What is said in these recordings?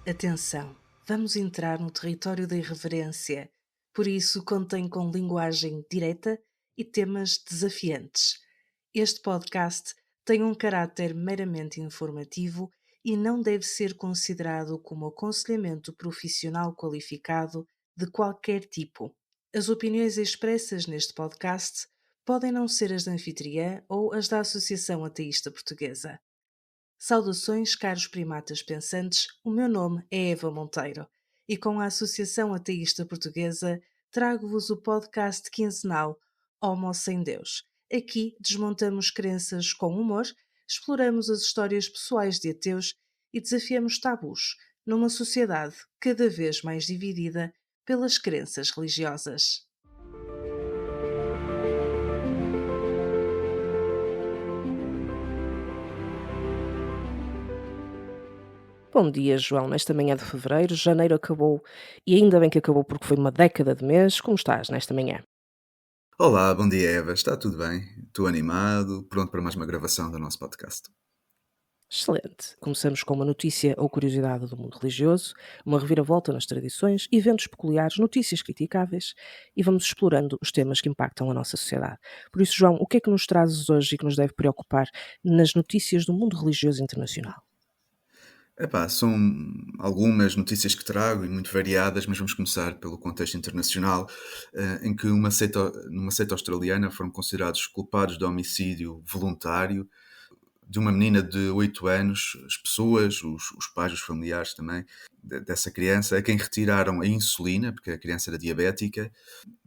Atenção, vamos entrar no território da irreverência, por isso contém com linguagem direta e temas desafiantes. Este podcast tem um caráter meramente informativo e não deve ser considerado como aconselhamento profissional qualificado de qualquer tipo. As opiniões expressas neste podcast podem não ser as da anfitriã ou as da Associação Ateísta Portuguesa. Saudações, caros primatas pensantes, o meu nome é Eva Monteiro e com a Associação Ateísta Portuguesa trago-vos o podcast quinzenal Homo Sem Deus. Aqui desmontamos crenças com humor, exploramos as histórias pessoais de ateus e desafiamos tabus numa sociedade cada vez mais dividida pelas crenças religiosas. Bom dia, João. Nesta manhã de fevereiro, janeiro acabou e ainda bem que acabou porque foi uma década de mês. Como estás nesta manhã? Olá, bom dia Eva, está tudo bem? Estou animado, pronto para mais uma gravação do nosso podcast. Excelente. Começamos com uma notícia ou curiosidade do mundo religioso, uma reviravolta nas tradições, eventos peculiares, notícias criticáveis e vamos explorando os temas que impactam a nossa sociedade. Por isso, João, o que é que nos trazes hoje e que nos deve preocupar nas notícias do mundo religioso internacional? São algumas notícias que trago e muito variadas, mas vamos começar pelo contexto internacional, em que numa seita australiana foram considerados culpados de homicídio voluntário de uma menina de 8 anos, as pessoas, os pais, os familiares também, dessa criança, a quem retiraram a insulina, porque a criança era diabética,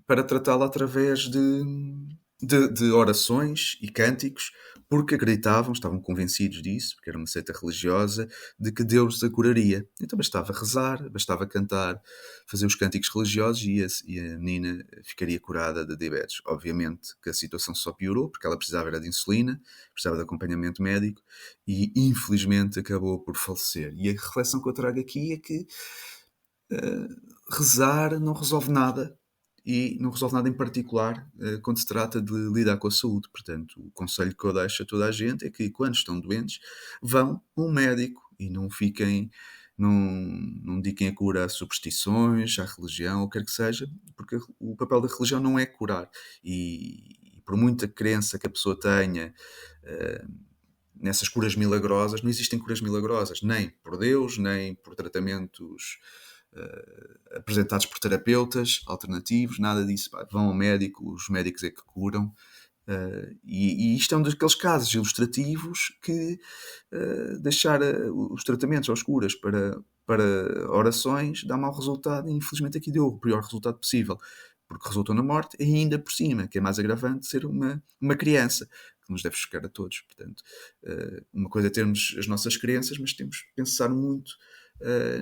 para tratá-la através de orações e cânticos, porque acreditavam, estavam convencidos disso, porque era uma seita religiosa, de que Deus a curaria. Então bastava rezar, bastava cantar, fazer os cânticos religiosos e a menina ficaria curada da diabetes. Obviamente que a situação só piorou, porque ela precisava era de insulina, precisava de acompanhamento médico e infelizmente acabou por falecer. E a reflexão que eu trago aqui é que rezar não resolve nada e não resolve nada em particular quando se trata de lidar com a saúde. Portanto, o conselho que eu deixo a toda a gente é que quando estão doentes vão a um médico e não fiquem, não dediquem a cura a superstições, à religião, ou quer que seja, porque o papel da religião não é curar. E por muita crença que a pessoa tenha nessas curas milagrosas, não existem curas milagrosas, nem por Deus, nem por tratamentos apresentados por terapeutas alternativos, nada disso. Vão ao médico, os médicos é que curam. E isto é um daqueles casos ilustrativos que deixar os tratamentos ou as curas para orações dá mau resultado e infelizmente aqui deu o pior resultado possível, porque resultou na morte e ainda por cima, que é mais agravante, ser uma criança, que nos deve chocar a todos. Portanto, uma coisa é termos as nossas crenças, mas temos que pensar muito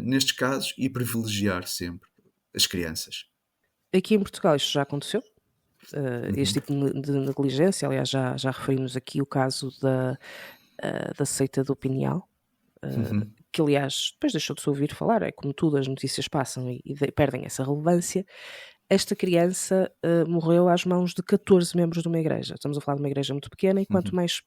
nestes casos e privilegiar sempre as crianças. Aqui em Portugal isto já aconteceu? Uhum. Este tipo de negligência, aliás, já referimos aqui o caso da seita do Pineal, Uhum. que aliás depois deixou de se ouvir falar, é como tudo, as notícias passam e perdem essa relevância. Esta criança morreu às mãos de 14 membros de uma igreja. Estamos a falar de uma igreja muito pequena e quanto Uhum. mais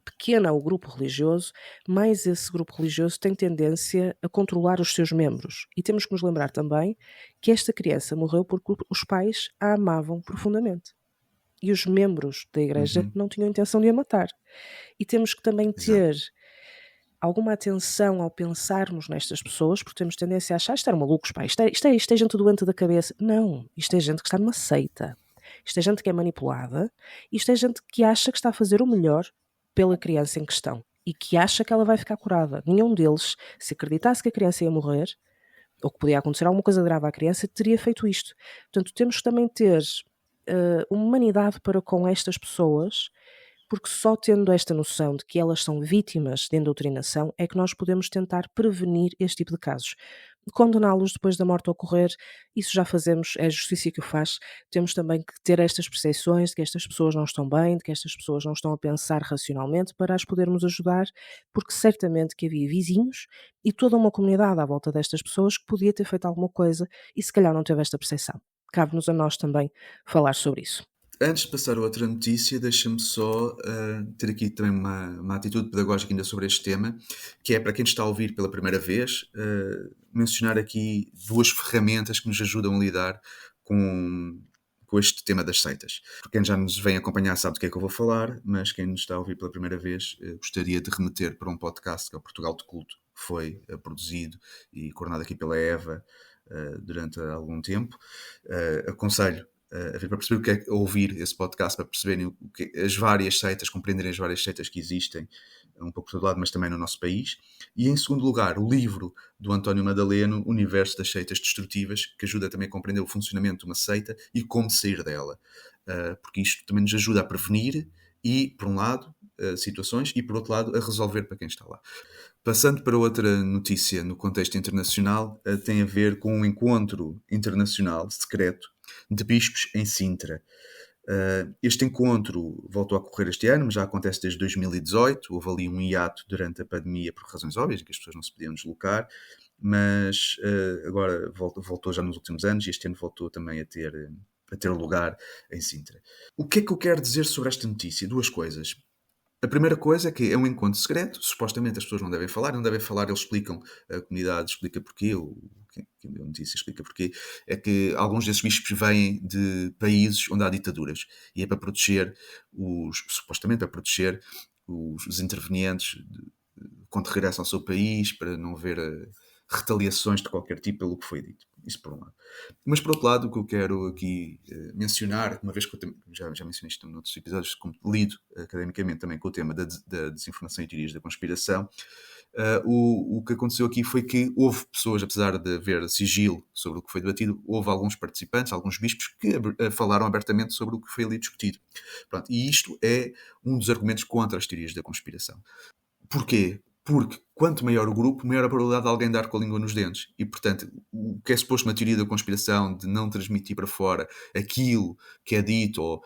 pequena o grupo religioso, mais esse grupo religioso tem tendência a controlar os seus membros. E temos que nos lembrar também que esta criança morreu porque os pais a amavam profundamente. E os membros da igreja Uhum. não tinham intenção de a matar. E temos que também Exato. ter alguma atenção ao pensarmos nestas pessoas, porque temos tendência a achar isto é malucos, pá, isto é gente doente da cabeça. Não, isto é gente que está numa seita. Isto é gente que é manipulada. Isto é gente que acha que está a fazer o melhor pela criança em questão e que acha que ela vai ficar curada. Nenhum deles, se acreditasse que a criança ia morrer ou que podia acontecer alguma coisa grave à criança, teria feito isto. Portanto, temos que também ter humanidade para com estas pessoas, porque só tendo esta noção de que elas são vítimas de endoutrinação é que nós podemos tentar prevenir este tipo de casos. Condená-los depois da morte ocorrer, isso já fazemos, é a justiça que o faz. Temos também que ter estas percepções de que estas pessoas não estão bem, de que estas pessoas não estão a pensar racionalmente para as podermos ajudar, porque certamente que havia vizinhos e toda uma comunidade à volta destas pessoas que podia ter feito alguma coisa e se calhar não teve esta percepção. Cabe-nos a nós também falar sobre isso. Antes de passar a outra notícia, deixa-me só ter aqui também uma atitude pedagógica ainda sobre este tema, que é para quem está a ouvir pela primeira vez, mencionar aqui 2 ferramentas que nos ajudam a lidar com este tema das seitas. Porque quem já nos vem acompanhar sabe do que é que eu vou falar, mas quem nos está a ouvir pela primeira vez, gostaria de remeter para um podcast que é o Portugal de Culto, que foi produzido e coordenado aqui pela Eva durante algum tempo. Aconselho a ver para perceber o que é ouvir esse podcast, para perceberem as várias seitas, compreenderem as várias seitas que existem, um pouco por todo lado, mas também no nosso país. E em segundo lugar, o livro do António Madaleno, Universo das Seitas Destrutivas, que ajuda também a compreender o funcionamento de uma seita e como sair dela. Porque isto também nos ajuda a prevenir e, por um lado, situações e, por outro lado, a resolver para quem está lá. Passando para outra notícia no contexto internacional, tem a ver com um encontro internacional secreto de bispos em Sintra. Este encontro voltou a ocorrer este ano, mas já acontece desde 2018. Houve ali um hiato durante a pandemia por razões óbvias, em que as pessoas não se podiam deslocar, mas agora voltou já nos últimos anos e este ano voltou também a ter lugar em Sintra. O que é que eu quero dizer sobre esta notícia? 2 coisas. A primeira coisa é que é um encontro secreto, supostamente as pessoas não devem falar, eles explicam, a comunidade explica porquê, quem deu a notícia explica porquê, é que alguns desses bispos vêm de países onde há ditaduras, e é para proteger, supostamente para proteger os intervenientes quando regressam ao seu país, para não haver retaliações de qualquer tipo pelo que foi dito. Isso por um lado. Mas por outro lado, o que eu quero aqui mencionar, uma vez que eu já mencionei isto em outros episódios, como lido academicamente também com o tema da desinformação e teorias da conspiração, o que aconteceu aqui foi que houve pessoas, apesar de haver sigilo sobre o que foi debatido, houve alguns participantes, alguns bispos, que falaram abertamente sobre o que foi ali discutido. Pronto, e isto é um dos argumentos contra as teorias da conspiração. Porquê? Porque quanto maior o grupo, maior a probabilidade de alguém dar com a língua nos dentes. E, portanto, o que é suposto uma teoria da conspiração de não transmitir para fora aquilo que é dito, ou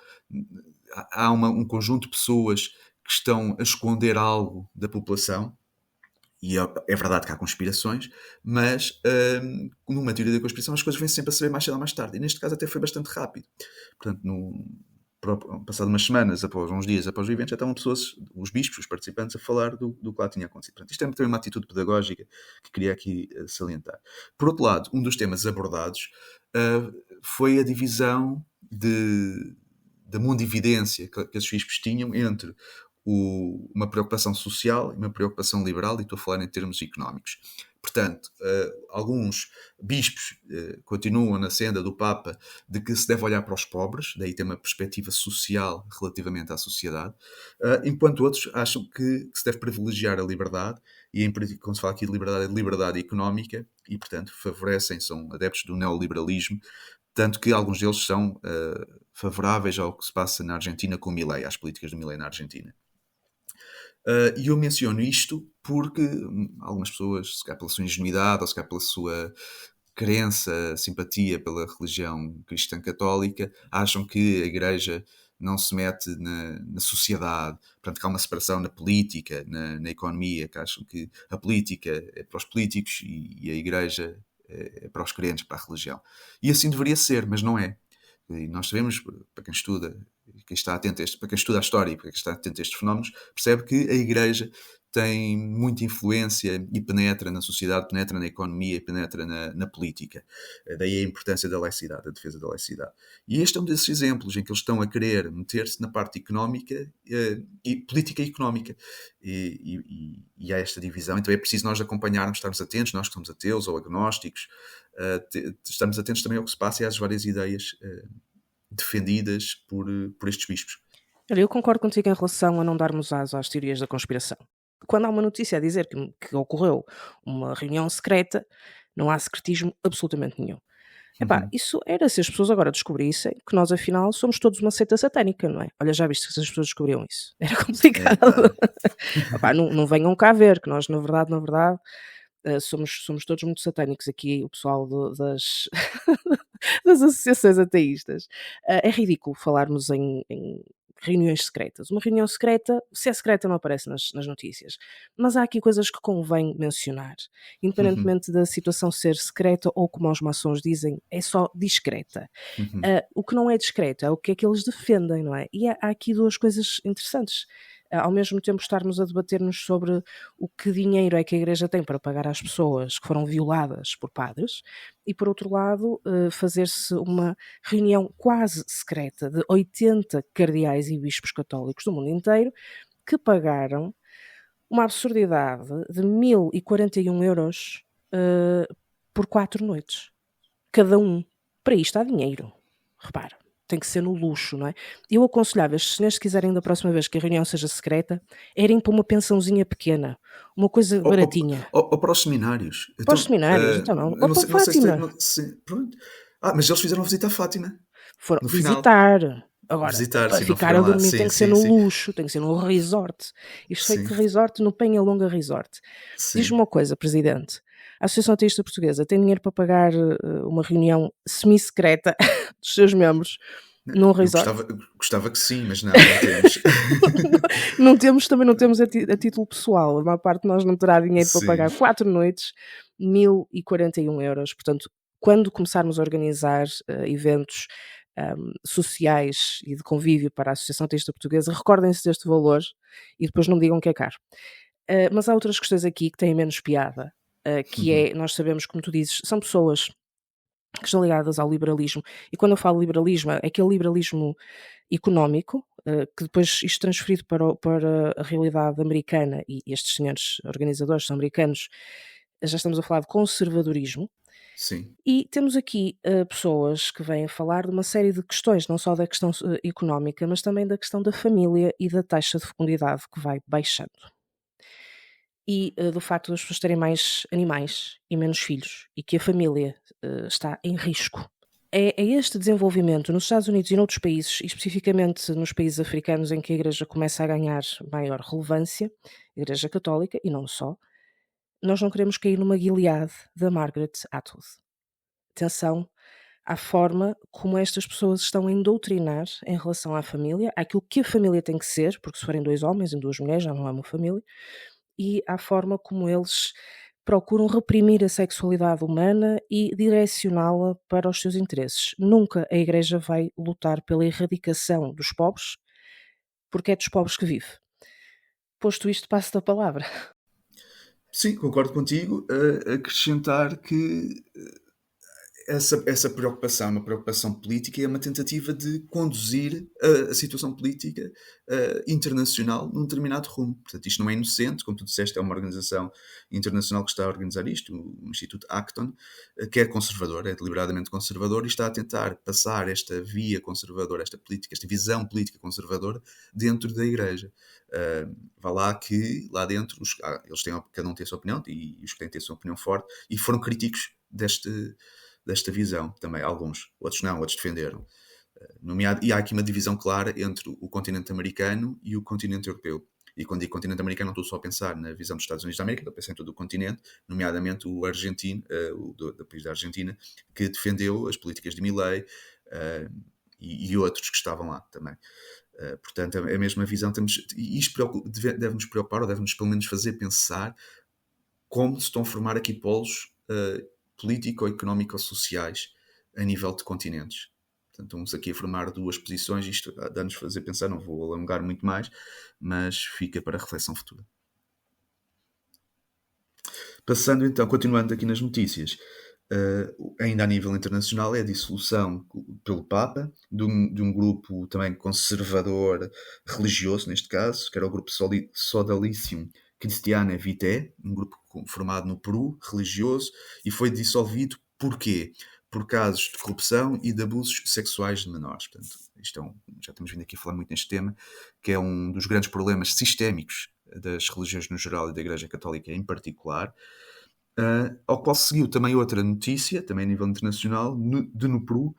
há um conjunto de pessoas que estão a esconder algo da população, e é verdade que há conspirações, mas numa teoria da conspiração as coisas vêm sempre a saber mais cedo ou mais tarde. E neste caso até foi bastante rápido. Portanto, passado umas semanas, uns dias após o evento, já estavam pessoas, os bispos, os participantes, a falar do que lá tinha acontecido. Portanto, isto é também uma atitude pedagógica que queria aqui salientar. Por outro lado, um dos temas abordados foi a divisão da mundividência que esses bispos tinham entre uma preocupação social e uma preocupação liberal, e estou a falar em termos económicos. Portanto, alguns bispos continuam na senda do Papa de que se deve olhar para os pobres, daí ter uma perspectiva social relativamente à sociedade, enquanto outros acham que se deve privilegiar a liberdade, e em política, quando se fala aqui de liberdade económica, e portanto são adeptos do neoliberalismo, tanto que alguns deles são favoráveis ao que se passa na Argentina com o Milei, às políticas do Milei na Argentina. E eu menciono isto porque algumas pessoas, se calhar pela sua ingenuidade ou se calhar pela sua crença, simpatia pela religião cristã católica, acham que a Igreja não se mete na sociedade, portanto que há uma separação na política, na economia, que acham que a política é para os políticos e a Igreja é para os crentes, para a religião. E assim deveria ser, mas não é. E nós sabemos, para quem estuda, para quem estuda a história e para quem está atento a estes fenómenos, percebe que a Igreja tem muita influência e penetra na sociedade, penetra na economia e penetra na política. Daí a importância da laicidade, a defesa da laicidade. E este é um desses exemplos em que eles estão a querer meter-se na parte económica e política e económica. E há esta divisão. Então é preciso nós acompanharmos, estarmos atentos, nós que somos ateus ou agnósticos, estarmos atentos também ao que se passa e às várias ideias defendidas por estes bispos. Olha, eu concordo contigo em relação a não darmos aso às teorias da conspiração. Quando há uma notícia a dizer que ocorreu uma reunião secreta, não há secretismo absolutamente nenhum. Isso era se as pessoas agora descobrissem que nós afinal somos todos uma seita satânica, não é? Olha, já viste que as pessoas descobriam isso? Era complicado. Não venham cá ver, que nós na verdade, somos todos muito satânicos aqui, o pessoal das, das associações ateístas. É ridículo falarmos em reuniões secretas. Uma reunião secreta, se é secreta, não aparece nas notícias. Mas há aqui coisas que convém mencionar. Independentemente da situação ser secreta ou, como os maçons dizem, é só discreta. O que não é discreto é o que é que eles defendem, não é? E há aqui duas coisas interessantes. Ao mesmo tempo estarmos a debater-nos sobre o que dinheiro é que a Igreja tem para pagar às pessoas que foram violadas por padres, e por outro lado fazer-se uma reunião quase secreta de 80 cardeais e bispos católicos do mundo inteiro que pagaram uma absurdidade de 1.041 euros por 4 noites. Cada um. Para isto há dinheiro. Repara. Tem que ser no luxo, não é? Eu aconselhava, se senhores quiserem da próxima vez que a reunião seja secreta, irem para uma pensãozinha pequena, uma coisa baratinha. Ou para os seminários. Para os seminários, então não. Ou para Fátima. Pronto. Mas eles fizeram uma visita à Fátima. Foram No visitar. Final. Agora, visitar, para sim, ficar a dormir tem que ser no luxo, tem que ser no resort. Isto foi que resort? No Penhalonga Resort. Diz-me uma coisa, Presidente. A Associação Ateísta Portuguesa tem dinheiro para pagar uma reunião semi-secreta dos seus membros num resort? Gostava que sim, mas não temos. Também não temos a título pessoal. A maior parte de nós não terá dinheiro para pagar 4 noites, 1.041 euros. Portanto, quando começarmos a organizar eventos sociais e de convívio para a Associação Ateísta Portuguesa, recordem-se deste valor e depois não me digam que é caro. Mas há outras questões aqui que têm menos piada, que é, nós sabemos, como tu dizes, são pessoas que estão ligadas ao liberalismo, e quando eu falo liberalismo, é aquele liberalismo económico, que depois isto transferido para a realidade americana, e estes senhores organizadores são americanos, já estamos a falar de conservadorismo. Sim. E temos aqui pessoas que vêm falar de uma série de questões, não só da questão económica, mas também da questão da família e da taxa de fecundidade que vai baixando. E do facto das pessoas terem mais animais e menos filhos, e que a família está em risco. É este desenvolvimento nos Estados Unidos e noutros países, e especificamente nos países africanos, em que a Igreja começa a ganhar maior relevância, a Igreja Católica, e não só. Nós não queremos cair numa Gilead da Margaret Atwood. Atenção à forma como estas pessoas estão a indoutrinar em relação à família, àquilo que a família tem que ser, porque se forem 2 homens e 2 mulheres já não é uma família, e à forma como eles procuram reprimir a sexualidade humana e direcioná-la para os seus interesses. Nunca a Igreja vai lutar pela erradicação dos pobres, porque é dos pobres que vive. Posto isto, passo-te a palavra. Sim, concordo contigo. Acrescentar que essa preocupação, uma preocupação política, é uma tentativa de conduzir a situação política internacional num determinado rumo. Portanto, isto não é inocente, como tu disseste, é uma organização internacional que está a organizar isto, o Instituto Acton, que é conservador, é deliberadamente conservador, e está a tentar passar esta via conservadora, esta política, esta visão política conservadora dentro da Igreja. Vá lá que, lá dentro, eles têm, cada um tem a sua opinião, e os que têm a sua opinião forte, e foram críticos desta visão também, alguns, outros não, outros defenderam. E há aqui uma divisão clara entre o continente americano e o continente europeu. E quando digo continente americano, não estou só a pensar na visão dos Estados Unidos da América, estou a pensar em todo o continente, nomeadamente o argentino, do país da Argentina, que defendeu as políticas de Milei e outros que estavam lá também. Portanto, é a mesma visão. E isto deve-nos preocupar, ou deve-nos pelo menos fazer pensar como se estão a formar aqui polos político-económico-sociais a nível de continentes. Portanto, estamos aqui a formar 2 posições, isto dá-nos a fazer pensar, não vou alongar muito mais, mas fica para reflexão futura. Passando então, continuando aqui nas notícias, ainda a nível internacional, é a dissolução pelo Papa de um grupo também conservador religioso, neste caso, que era o grupo Sodalicium Christiane Vitae, um grupo formado no Peru, religioso, e foi dissolvido porquê? Por casos de corrupção e de abusos sexuais de menores. Portanto, já estamos vindo aqui a falar muito neste tema, que é um dos grandes problemas sistémicos das religiões no geral e da Igreja Católica em particular, ao qual seguiu também outra notícia, também a nível internacional, no Peru,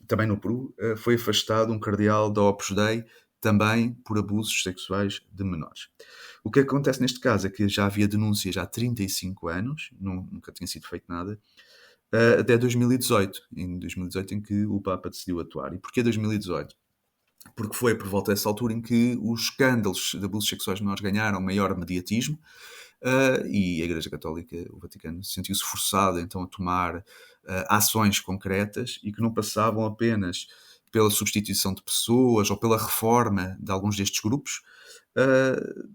também no Peru, foi afastado um cardeal da Opus Dei, também por abusos sexuais de menores. O que acontece neste caso é que já havia denúncias há 35 anos, nunca tinha sido feito nada, até 2018, em que o Papa decidiu atuar. E porquê 2018? porque foi por volta dessa altura em que os escândalos de abusos sexuais menores ganharam maior mediatismo, e a Igreja Católica, o Vaticano, sentiu-se forçado então a tomar ações concretas e que não passavam apenas pela substituição de pessoas ou pela reforma de alguns destes grupos.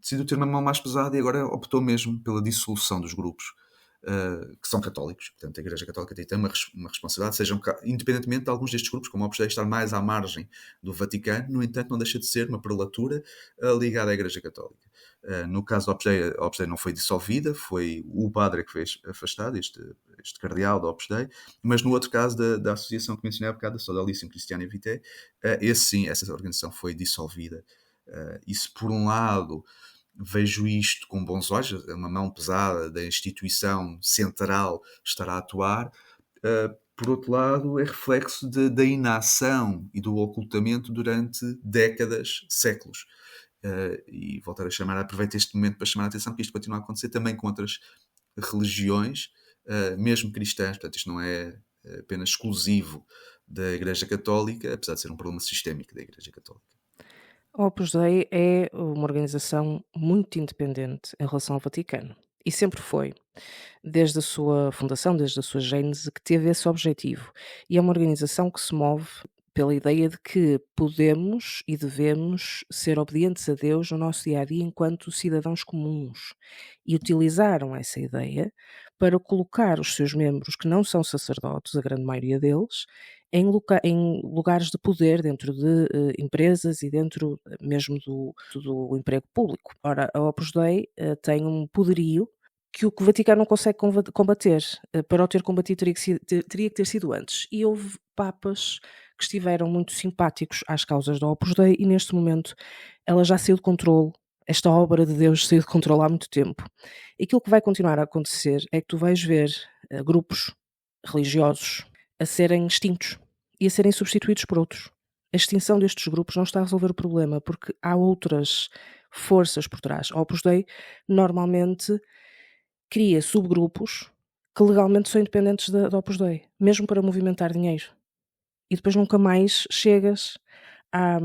Decidiu ter uma mão mais pesada e agora optou mesmo pela dissolução dos grupos que são católicos. Portanto, a Igreja Católica tem uma responsabilidade, sejam independentemente de alguns destes grupos, como o Opus Dei estar mais à margem do Vaticano, no entanto, não deixa de ser uma prelatura ligada à Igreja Católica. No caso do Opus Dei, a Opus Dei não foi dissolvida, foi o padre que foi afastado, este cardeal da Opus Dei, mas no outro caso da associação que mencionei há bocado, da Sodalissimo Christiane Vitae, essa organização foi dissolvida. Isso, por um lado, vejo isto com bons olhos, uma mão pesada da instituição central estará a atuar. Por outro lado, é reflexo da inação e do ocultamento durante décadas, séculos. E voltar a chamar, aproveito este momento para chamar a atenção que isto continua a acontecer também com outras religiões, mesmo cristãs. Portanto, isto não é apenas exclusivo da Igreja Católica, apesar de ser um problema sistémico da Igreja Católica. A Opus Dei é uma organização muito independente em relação ao Vaticano. E sempre foi, desde a sua fundação, desde a sua gênese, que teve esse objetivo. E é uma organização que se move pela ideia de que podemos e devemos ser obedientes a Deus no nosso dia a dia enquanto cidadãos comuns. E utilizaram essa ideia para colocar os seus membros, que não são sacerdotes, a grande maioria deles, em lugares de poder dentro de empresas e dentro mesmo do emprego público. Ora, a Opus Dei tem um poderio que o Vaticano não consegue combater. Para o ter combatido teria que ter sido antes. E houve papas que estiveram muito simpáticos às causas da Opus Dei e neste momento ela já saiu de controle. Esta obra de Deus saiu de controle há muito tempo. E aquilo que vai continuar a acontecer é que tu vais ver grupos religiosos a serem extintos e a serem substituídos por outros. A extinção destes grupos não está a resolver o problema porque há outras forças por trás. A Opus Dei normalmente cria subgrupos que legalmente são independentes da Opus Dei, mesmo para movimentar dinheiro. E depois nunca mais chegas à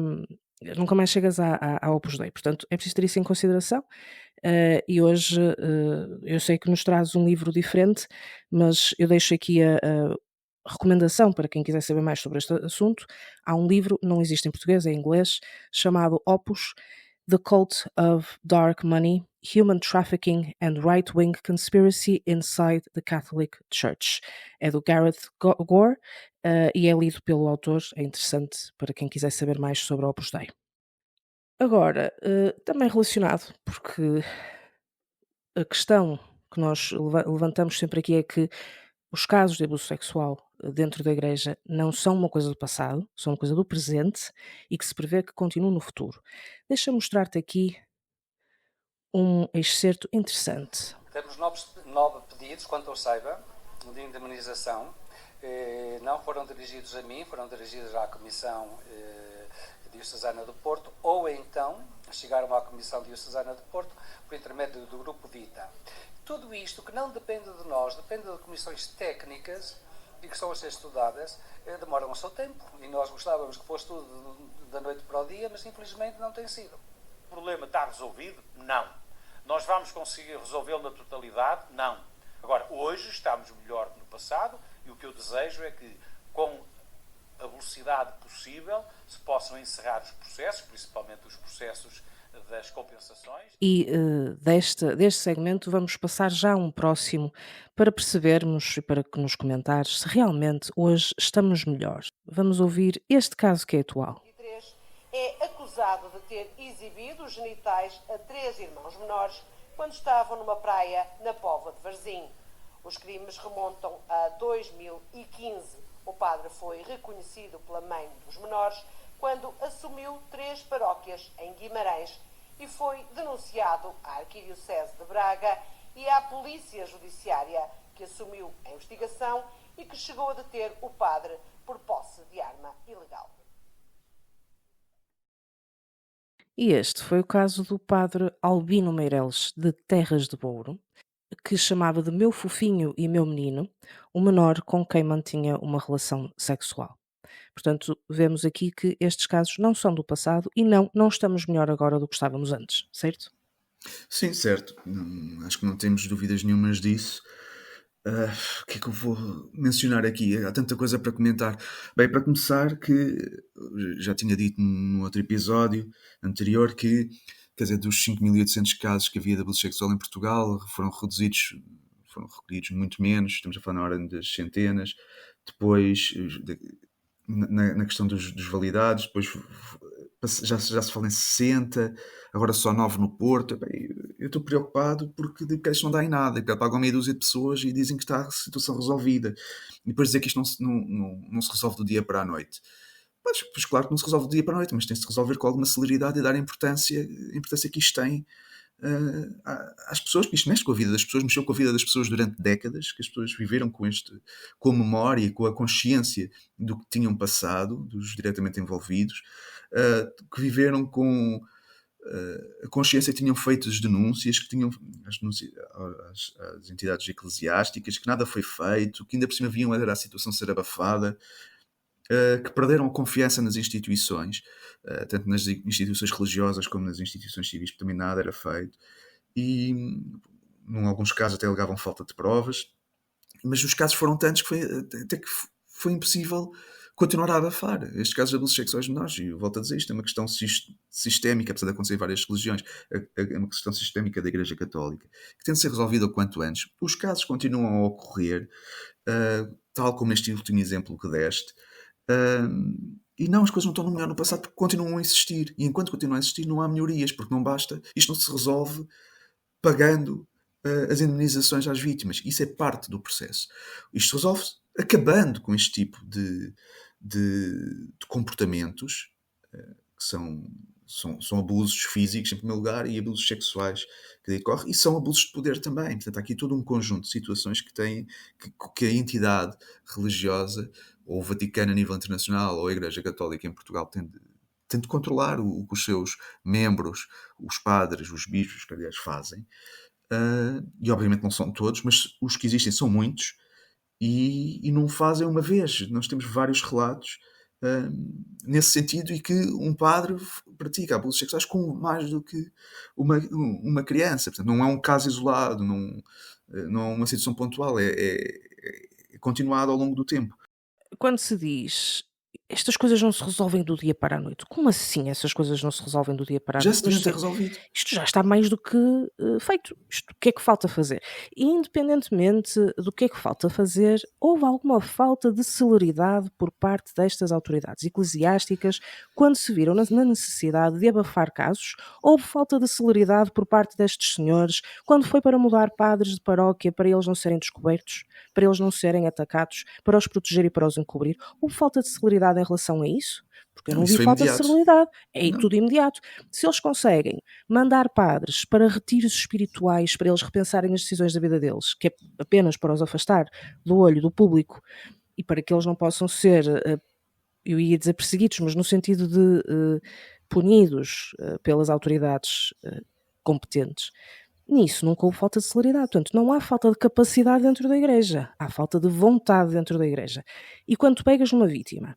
Opus Dei. Portanto, é preciso ter isso em consideração. E hoje eu sei que nos traz um livro diferente, mas eu deixo aqui a recomendação para quem quiser saber mais sobre este assunto. Há um livro, não existe em português, é em inglês, chamado Opus, The Cult of Dark Money, Human Trafficking and Right-Wing Conspiracy Inside the Catholic Church. É do Gareth Gore e é lido pelo autor. É interessante para quem quiser saber mais sobre a Opus Dei. Agora, também relacionado, porque a questão que nós levantamos sempre aqui é que os casos de abuso sexual dentro da Igreja não são uma coisa do passado, são uma coisa do presente e que se prevê que continuem no futuro. Deixa-me mostrar-te aqui um excerto interessante. Temos 9 pedidos, quanto eu saiba, de indemnização. Não foram dirigidos a mim, foram dirigidos à Comissão Diocesana do Porto, ou então chegaram à Comissão Diocesana do Porto por intermédio do Grupo Vita. Tudo isto, que não depende de nós, depende de comissões técnicas e que estão a ser estudadas, demoram o seu tempo. E nós gostávamos que fosse tudo da noite para o dia, mas infelizmente não tem sido. O problema está resolvido? Não. Nós vamos conseguir resolvê-lo na totalidade? Não. Agora, hoje estamos melhor que no passado e o que eu desejo é que, com a velocidade possível, se possam encerrar os processos, principalmente os processos das compensações. E deste segmento vamos passar já a um próximo para percebermos e para que nos comentares se realmente hoje estamos melhor. Vamos ouvir este caso que é atual. É acusado de ter exibido os genitais a 3 irmãos menores quando estavam numa praia na Póvoa de Varzim. Os crimes remontam a 2015. O padre foi reconhecido pela mãe dos menores quando assumiu 3 paróquias em Guimarães e foi denunciado à Arquidiocese de Braga e à Polícia Judiciária, que assumiu a investigação e que chegou a deter o padre por posse de arma ilegal. E este foi o caso do padre Albino Meireles, de Terras de Bouro, que chamava de meu fofinho e meu menino, o menor com quem mantinha uma relação sexual. Portanto, vemos aqui que estes casos não são do passado e não estamos melhor agora do que estávamos antes, certo? Sim, certo. Acho que não temos dúvidas nenhumas disso. O que é que eu vou mencionar aqui? Há tanta coisa para comentar. Bem, para começar, que já tinha dito num outro episódio anterior que, quer dizer, dos 5.800 casos que havia de abuso sexual em Portugal, foram recolhidos muito menos, estamos a falar na ordem das centenas. Depois, na questão dos validados, depois já se fala em 60, agora só 9 no Porto. Bem, eu estou preocupado porque isto não dá em nada. E pagam meia dúzia de pessoas e dizem que está a situação resolvida. E depois dizer que isto não se resolve do dia para a noite. Pois claro que não se resolve do dia para a noite, mas tem-se de resolver com alguma celeridade e dar a importância que isto tem às pessoas, porque isto mexe com a vida das pessoas, mexeu com a vida das pessoas durante décadas, que as pessoas viveram com a memória e com a consciência do que tinham passado, dos diretamente envolvidos, que viveram com a consciência que tinham feito as denúncias, que tinham às entidades eclesiásticas, que nada foi feito, que ainda por cima viam a situação ser abafada, que perderam a confiança nas instituições, tanto nas instituições religiosas como nas instituições civis, porque também nada era feito. E, em alguns casos, até alegavam falta de provas. Mas os casos foram tantos que até que foi impossível continuar a abafar estes casos de abusos sexuais menores. E eu volto a dizer, isto é uma questão sistémica, apesar de acontecer em várias religiões, é uma questão sistémica da Igreja Católica, que tem de ser resolvida o quanto antes. Os casos continuam a ocorrer, tal como neste último exemplo que deste, e não, as coisas não estão no melhor no passado porque continuam a existir. E enquanto continuam a existir, não há melhorias, porque não basta. Isto não se resolve pagando as indemnizações às vítimas. Isso é parte do processo. Isto resolve-se acabando com este tipo de comportamentos que são abusos físicos, em primeiro lugar, e abusos sexuais que decorrem, e são abusos de poder também. Portanto, há aqui todo um conjunto de situações que a entidade religiosa, ou o Vaticano a nível internacional, ou a Igreja Católica em Portugal, tem de controlar o que os seus membros, os padres, os bispos, que aliás fazem. E obviamente não são todos, mas os que existem são muitos, e não fazem uma vez. Nós temos vários relatos nesse sentido, e que um padre pratica abusos sexuais com mais do que uma criança. Portanto, não é um caso isolado, não é uma situação pontual, é continuado ao longo do tempo. Quando se diz estas coisas não se resolvem do dia para a noite, como assim essas coisas não se resolvem do dia para a Já noite? se devia ter resolvido. Isto já está mais do que feito. O que é que falta fazer? E independentemente do que é que falta fazer, houve alguma falta de celeridade por parte destas autoridades eclesiásticas quando se viram na necessidade de abafar casos? Houve falta de celeridade por parte destes senhores quando foi para mudar padres de paróquia para eles não serem descobertos, para eles não serem atacados, para os proteger e para os encobrir? Houve falta de celeridade em relação a isso? Porque eu não vi falta de celeridade. É tudo imediato. Se eles conseguem mandar padres para retiros espirituais, para eles repensarem as decisões da vida deles, que é apenas para os afastar do olho do público e para que eles não possam ser, eu ia dizer perseguidos, mas no sentido de punidos pelas autoridades competentes, nisso nunca houve falta de celeridade. Portanto, não há falta de capacidade dentro da igreja, há falta de vontade dentro da igreja. E quando tu pegas numa vítima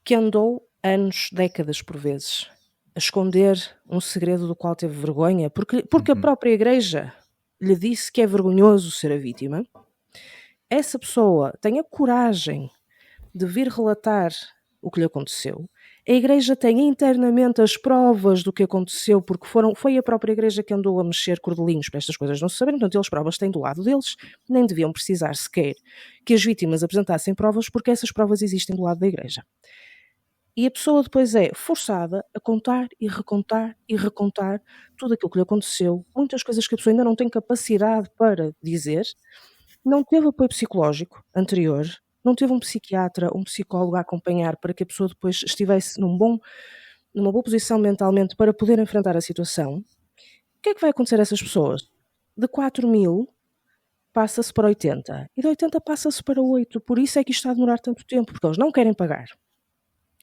que andou anos, décadas por vezes, a esconder um segredo do qual teve vergonha, porque a própria igreja lhe disse que é vergonhoso ser a vítima, essa pessoa tem a coragem de vir relatar o que lhe aconteceu, a igreja tem internamente as provas do que aconteceu, porque foi a própria igreja que andou a mexer cordelinhos para estas coisas não se saberem, portanto eles provas têm do lado deles, nem deviam precisar sequer que as vítimas apresentassem provas, porque essas provas existem do lado da igreja. E a pessoa depois é forçada a contar e recontar tudo aquilo que lhe aconteceu, muitas coisas que a pessoa ainda não tem capacidade para dizer, não teve apoio psicológico anterior, não teve um psiquiatra, um psicólogo a acompanhar para que a pessoa depois estivesse numa boa posição mentalmente para poder enfrentar a situação. O que é que vai acontecer a essas pessoas? De 4.000 passa-se para 80 e de 80 passa-se para 8, por isso é que isto está a demorar tanto tempo, porque eles não querem pagar.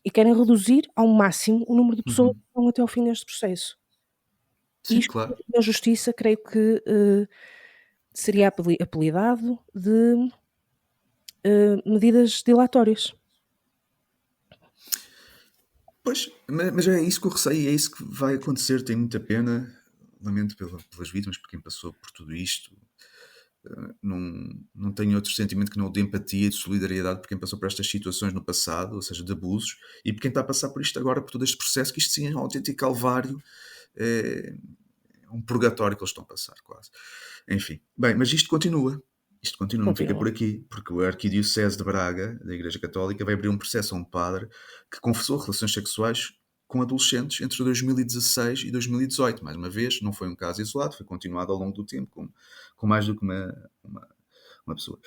E querem reduzir ao máximo o número de pessoas que vão até ao fim deste processo. Sim, isto, claro. na justiça, creio que seria apelidado de medidas dilatórias. Pois, mas é isso que eu receio, é isso que vai acontecer. Tenho muita pena, lamento pelas vítimas, por quem passou por tudo isto. Não tenho outro sentimento que não o de empatia e de solidariedade por quem passou por estas situações no passado, ou seja, de abusos, e por quem está a passar por isto agora, por todo este processo, que isto sim é um autêntico calvário, é um purgatório que eles estão a passar, quase. Enfim, bem, mas isto continua, não fica por aqui, porque o Arquidiocese de Braga, da Igreja Católica, vai abrir um processo a um padre que confessou relações sexuais com adolescentes entre 2016 e 2018. Mais uma vez, não foi um caso isolado, foi continuado ao longo do tempo com mais do que uma pessoa.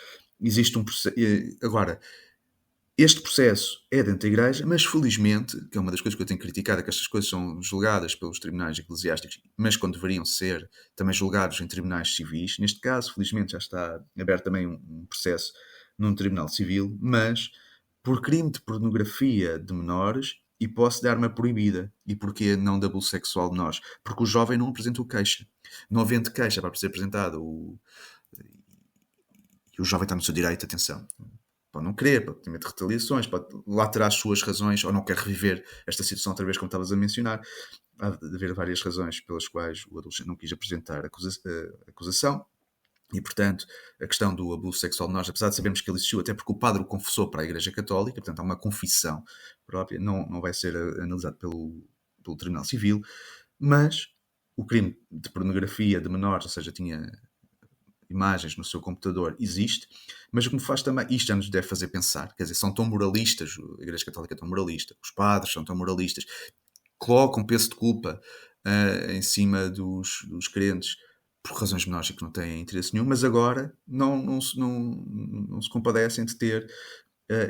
Existe um processo. Agora, este processo é dentro da Igreja, mas felizmente, que é uma das coisas que eu tenho criticado, é que estas coisas são julgadas pelos tribunais eclesiásticos, mas quando deveriam ser também julgados em tribunais civis. Neste caso, felizmente, já está aberto também um processo num tribunal civil, mas por crime de pornografia de menores e posse de arma proibida. E porquê não de abuso sexual de menores? Porque o jovem não apresentou queixa. Não havendo queixa para ser apresentado, e o jovem está no seu direito, atenção. Pode não querer, pode ter medo de retaliações, pode lá ter as suas razões, ou não quer reviver esta situação outra vez, como estavas a mencionar. Há de haver várias razões pelas quais o adolescente não quis apresentar acusação. E, portanto, a questão do abuso sexual de menores, apesar de sabermos que ele existiu, até porque o padre o confessou para a Igreja Católica, portanto há uma confissão própria, não vai ser analisado pelo Tribunal Civil, mas o crime de pornografia de menores, ou seja, tinha imagens no seu computador, existe, mas o que me faz também, isto já nos deve fazer pensar, quer dizer, são tão moralistas, a Igreja Católica é tão moralista, os padres são tão moralistas, colocam peso de culpa em cima dos crentes por razões menores e que não têm interesse nenhum, mas agora não se compadecem de ter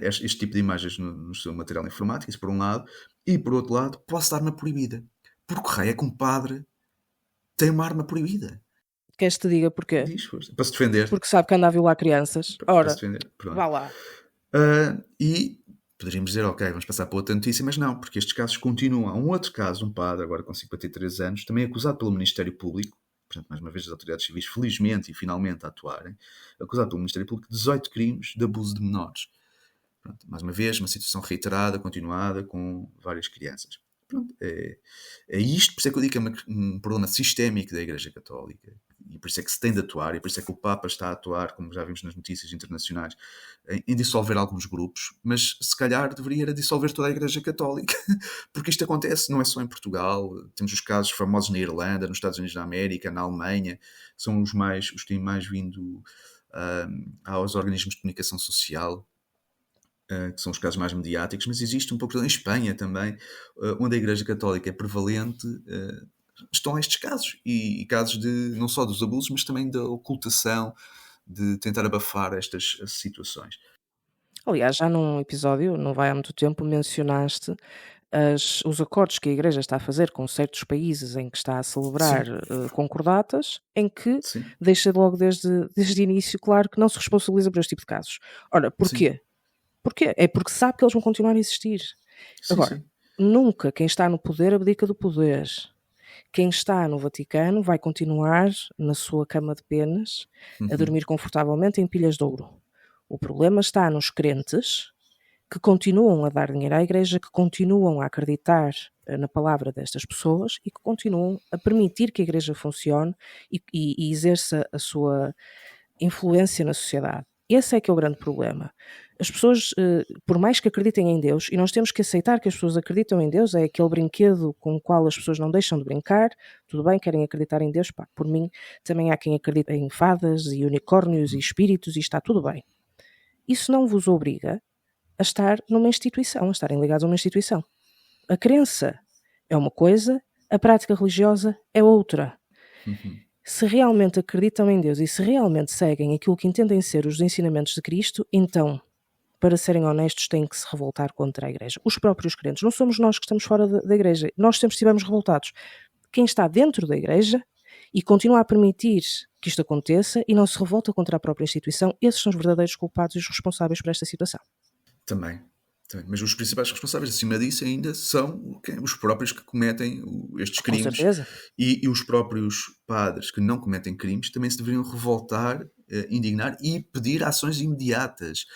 este tipo de imagens no seu material informático, isso por um lado, e por outro lado, posso dar arma proibida. Por que raio é que um padre tem uma arma proibida? Queres que te diga porquê? Diz, para se defender. Porque sabe que anda a violar crianças. Ora, Para se defender. vá lá. E poderíamos dizer, ok, vamos passar para outra notícia, mas não, porque estes casos continuam. Há um outro caso, um padre, agora com 53 anos, também acusado pelo Ministério Público, portanto, mais uma vez, as autoridades civis, felizmente e finalmente a atuarem, acusado pelo Ministério Público de 18 crimes de abuso de menores. Pronto, mais uma vez, uma situação reiterada, continuada, com várias crianças. Pronto, é isto, por isso é que eu digo que é um problema sistémico da Igreja Católica, e por isso é que se tem de atuar, e por isso é que o Papa está a atuar, como já vimos nas notícias internacionais, em dissolver alguns grupos, mas se calhar deveria dissolver toda a Igreja Católica, porque isto acontece, não é só em Portugal, temos os casos famosos na Irlanda, nos Estados Unidos da América, na Alemanha, são os que têm mais vindo aos organismos de comunicação social, que são os casos mais mediáticos, mas existe um pouco em Espanha também, onde a Igreja Católica é prevalente, estão estes casos, e casos não só dos abusos, mas também da ocultação, de tentar abafar estas situações. Aliás, já num episódio, não vai há muito tempo, mencionaste os acordos que a Igreja está a fazer com certos países em que está a celebrar concordatas, em que Sim. deixa logo desde o início claro que não se responsabiliza por este tipo de casos. Ora, porquê? Sim. Porquê? É porque sabe que eles vão continuar a existir. Sim, Agora, nunca quem está no poder abdica do poder. Quem está no Vaticano vai continuar na sua cama de penas, a dormir confortavelmente em pilhas de ouro. O problema está nos crentes que continuam a dar dinheiro à Igreja, que continuam a acreditar na palavra destas pessoas e que continuam a permitir que a Igreja funcione e exerça a sua influência na sociedade. Esse é que é o grande problema. As pessoas, por mais que acreditem em Deus, e nós temos que aceitar que as pessoas acreditam em Deus, é aquele brinquedo com o qual as pessoas não deixam de brincar, tudo bem, querem acreditar em Deus, pá, por mim também há quem acredita em fadas e unicórnios e espíritos e está tudo bem. Isso não vos obriga a estar numa instituição, a estarem ligados a uma instituição. A crença é uma coisa, a prática religiosa é outra. Se realmente acreditam em Deus e se realmente seguem aquilo que entendem ser os ensinamentos de Cristo, então, para serem honestos, têm que se revoltar contra a Igreja. Os próprios crentes, não somos nós que estamos fora da Igreja, nós sempre estivemos revoltados. Quem está dentro da Igreja e continua a permitir que isto aconteça e não se revolta contra a própria instituição, esses são os verdadeiros culpados e os responsáveis por esta situação. Também. Mas os principais responsáveis acima disso ainda são os próprios que cometem estes crimes. Com certeza. E os próprios padres que não cometem crimes também se deveriam revoltar, indignar e pedir ações imediatas.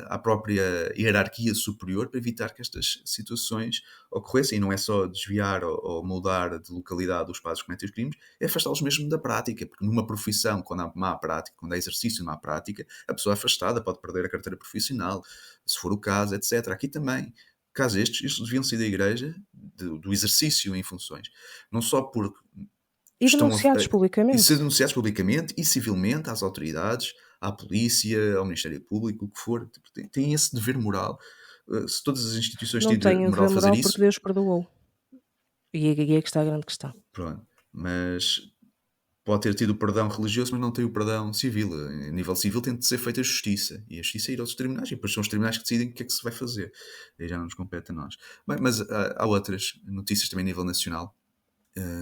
à própria hierarquia superior para evitar que estas situações ocorressem. E não é só desviar ou mudar de localidade os padres que cometem os crimes, é afastá-los mesmo da prática, porque numa profissão, quando há má prática, quando há exercício de má prática, a pessoa é afastada, pode perder a carteira profissional, se for o caso, etc. Aqui também, casos estes deviam sair da Igreja, do exercício em funções, não só porque E denunciados e publicamente. ser denunciados publicamente e civilmente às autoridades, à polícia, ao Ministério Público, o que for. Têm esse dever moral. Se todas as instituições Não têm dever tenho moral dever de fazer moral isso, porque Deus perdoou. E aí é que está a grande questão. pronto. Mas pode ter tido o perdão religioso, mas não tem o perdão civil. A nível civil tem de ser feita a justiça. E a justiça é ir aos tribunais. E depois são os tribunais que decidem o que é que se vai fazer. Aí já não nos compete a nós. Bem, mas há outras notícias também a nível nacional.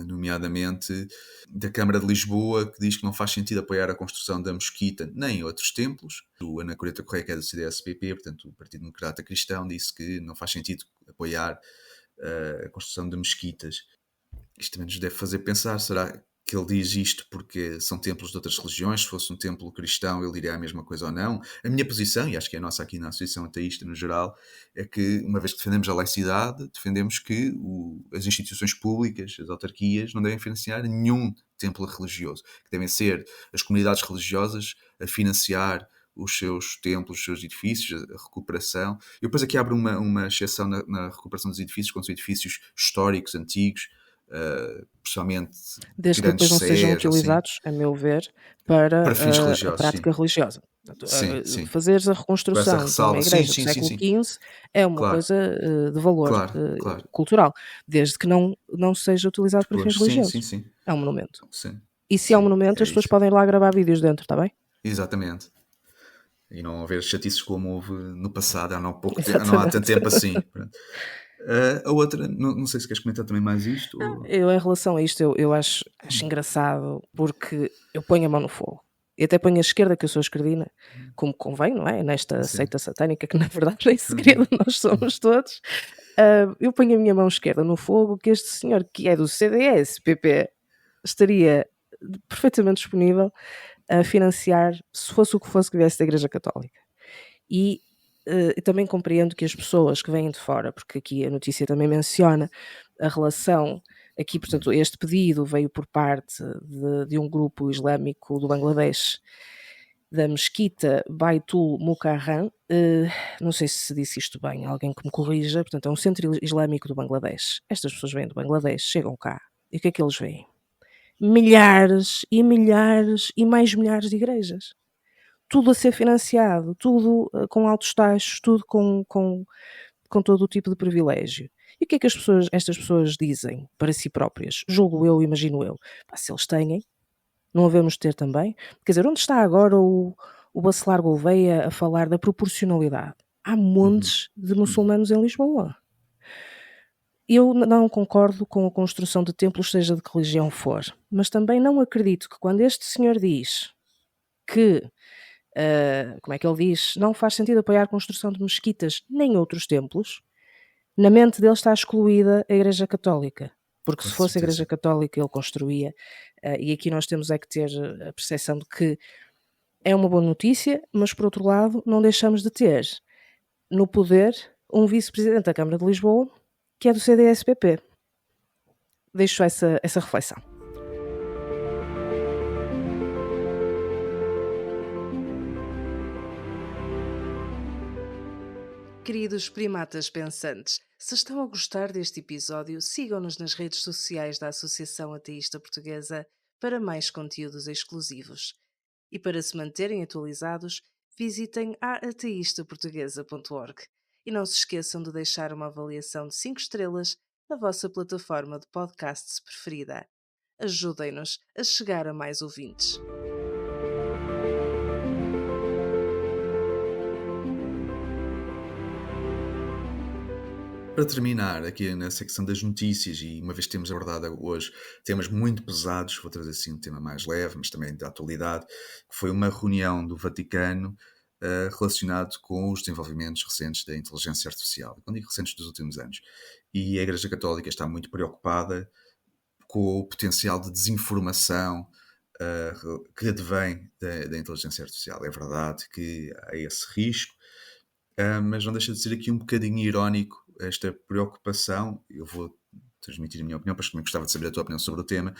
Nomeadamente da Câmara de Lisboa, que diz que não faz sentido apoiar a construção da mesquita nem outros templos. O Ana Coreta Correia, que é do CDS-PP, portanto o Partido Democrata Cristão, disse que não faz sentido apoiar a construção de mesquitas. Isto também nos deve fazer pensar, será que ele diz isto porque são templos de outras religiões? Se fosse um templo cristão, ele diria a mesma coisa ou não? A minha posição, e acho que é a nossa aqui na Associação Ateísta no geral, é que, uma vez que defendemos a laicidade, defendemos que as instituições públicas, as autarquias, não devem financiar nenhum templo religioso. Que devem ser as comunidades religiosas a financiar os seus templos, os seus edifícios, a recuperação. Eu depois aqui abro uma exceção na recuperação dos edifícios, com os edifícios históricos, antigos, pessoalmente desde que grandes depois não sejam sés, assim, utilizados, a meu ver, para fins a religiosos, prática religiosa. Portanto, sim. fazeres a Com essa reconstrução de uma ressalva, igreja sim, do século sim. XV é uma Claro. coisa de valor Claro. cultural, desde que não seja utilizado para fins religiosos. Sim. É um monumento. Sim. E se é um monumento, é as pessoas isso. podem ir lá gravar vídeos dentro, está bem? Exatamente. E não haver chatices como houve no passado, há não há Exatamente. tanto tempo assim. Pronto. A outra, não sei se queres comentar também mais isto. Ou... Eu, em relação a isto, eu acho engraçado porque eu ponho a mão no fogo. E até ponho a esquerda, que eu sou esquerdina, como convém, não é? Nesta seita satânica, que na verdade é segredo, nós somos todos. Eu ponho a minha mão esquerda no fogo que este senhor, que é do CDS-PP, estaria perfeitamente disponível a financiar, se fosse o que fosse que viesse da Igreja Católica. E também compreendo que as pessoas que vêm de fora, porque aqui a notícia também menciona a relação, aqui, portanto, este pedido veio por parte de um grupo islâmico do Bangladesh, da mesquita Baitul Mukarram, não sei se disse isto bem, alguém que me corrija, portanto é um centro islâmico do Bangladesh. Estas pessoas vêm do Bangladesh, chegam cá, e o que é que eles veem? Milhares e milhares e mais milhares de igrejas. Tudo a ser financiado, tudo com altos taxos, tudo com todo o tipo de privilégio. E o que é que estas pessoas dizem para si próprias? Julgo eu, imagino eu. Se eles têm, não havemos ter também? Quer dizer, onde está agora o Bacelar Gouveia a falar da proporcionalidade? Há montes de muçulmanos em Lisboa. Eu não concordo com a construção de templos, seja de que religião for, mas também não acredito que quando este senhor diz que, como é que ele diz, não faz sentido apoiar a construção de mesquitas nem outros templos, na mente dele está excluída a Igreja Católica. Porque se fosse a Igreja Católica ele construía, e aqui nós temos é que ter a percepção de que é uma boa notícia, mas por outro lado não deixamos de ter no poder um vice-presidente da Câmara de Lisboa que é do CDS-PP. Deixo essa reflexão. Queridos primatas pensantes, se estão a gostar deste episódio, sigam-nos nas redes sociais da Associação Ateísta Portuguesa para mais conteúdos exclusivos. E para se manterem atualizados, visitem aateistaportuguesa.org e não se esqueçam de deixar uma avaliação de 5 estrelas na vossa plataforma de podcasts preferida. Ajudem-nos a chegar a mais ouvintes. Para terminar, aqui na secção das notícias, e uma vez que temos abordado hoje temas muito pesados, vou trazer assim um tema mais leve, mas também da atualidade, que foi uma reunião do Vaticano relacionado com os desenvolvimentos recentes da inteligência artificial, quando digo recentes dos últimos anos. E a Igreja Católica está muito preocupada com o potencial de desinformação que advém da inteligência artificial. É verdade que há esse risco, mas não deixa de ser aqui um bocadinho irónico esta preocupação. Eu vou transmitir a minha opinião, mas também gostava de saber a tua opinião sobre o tema,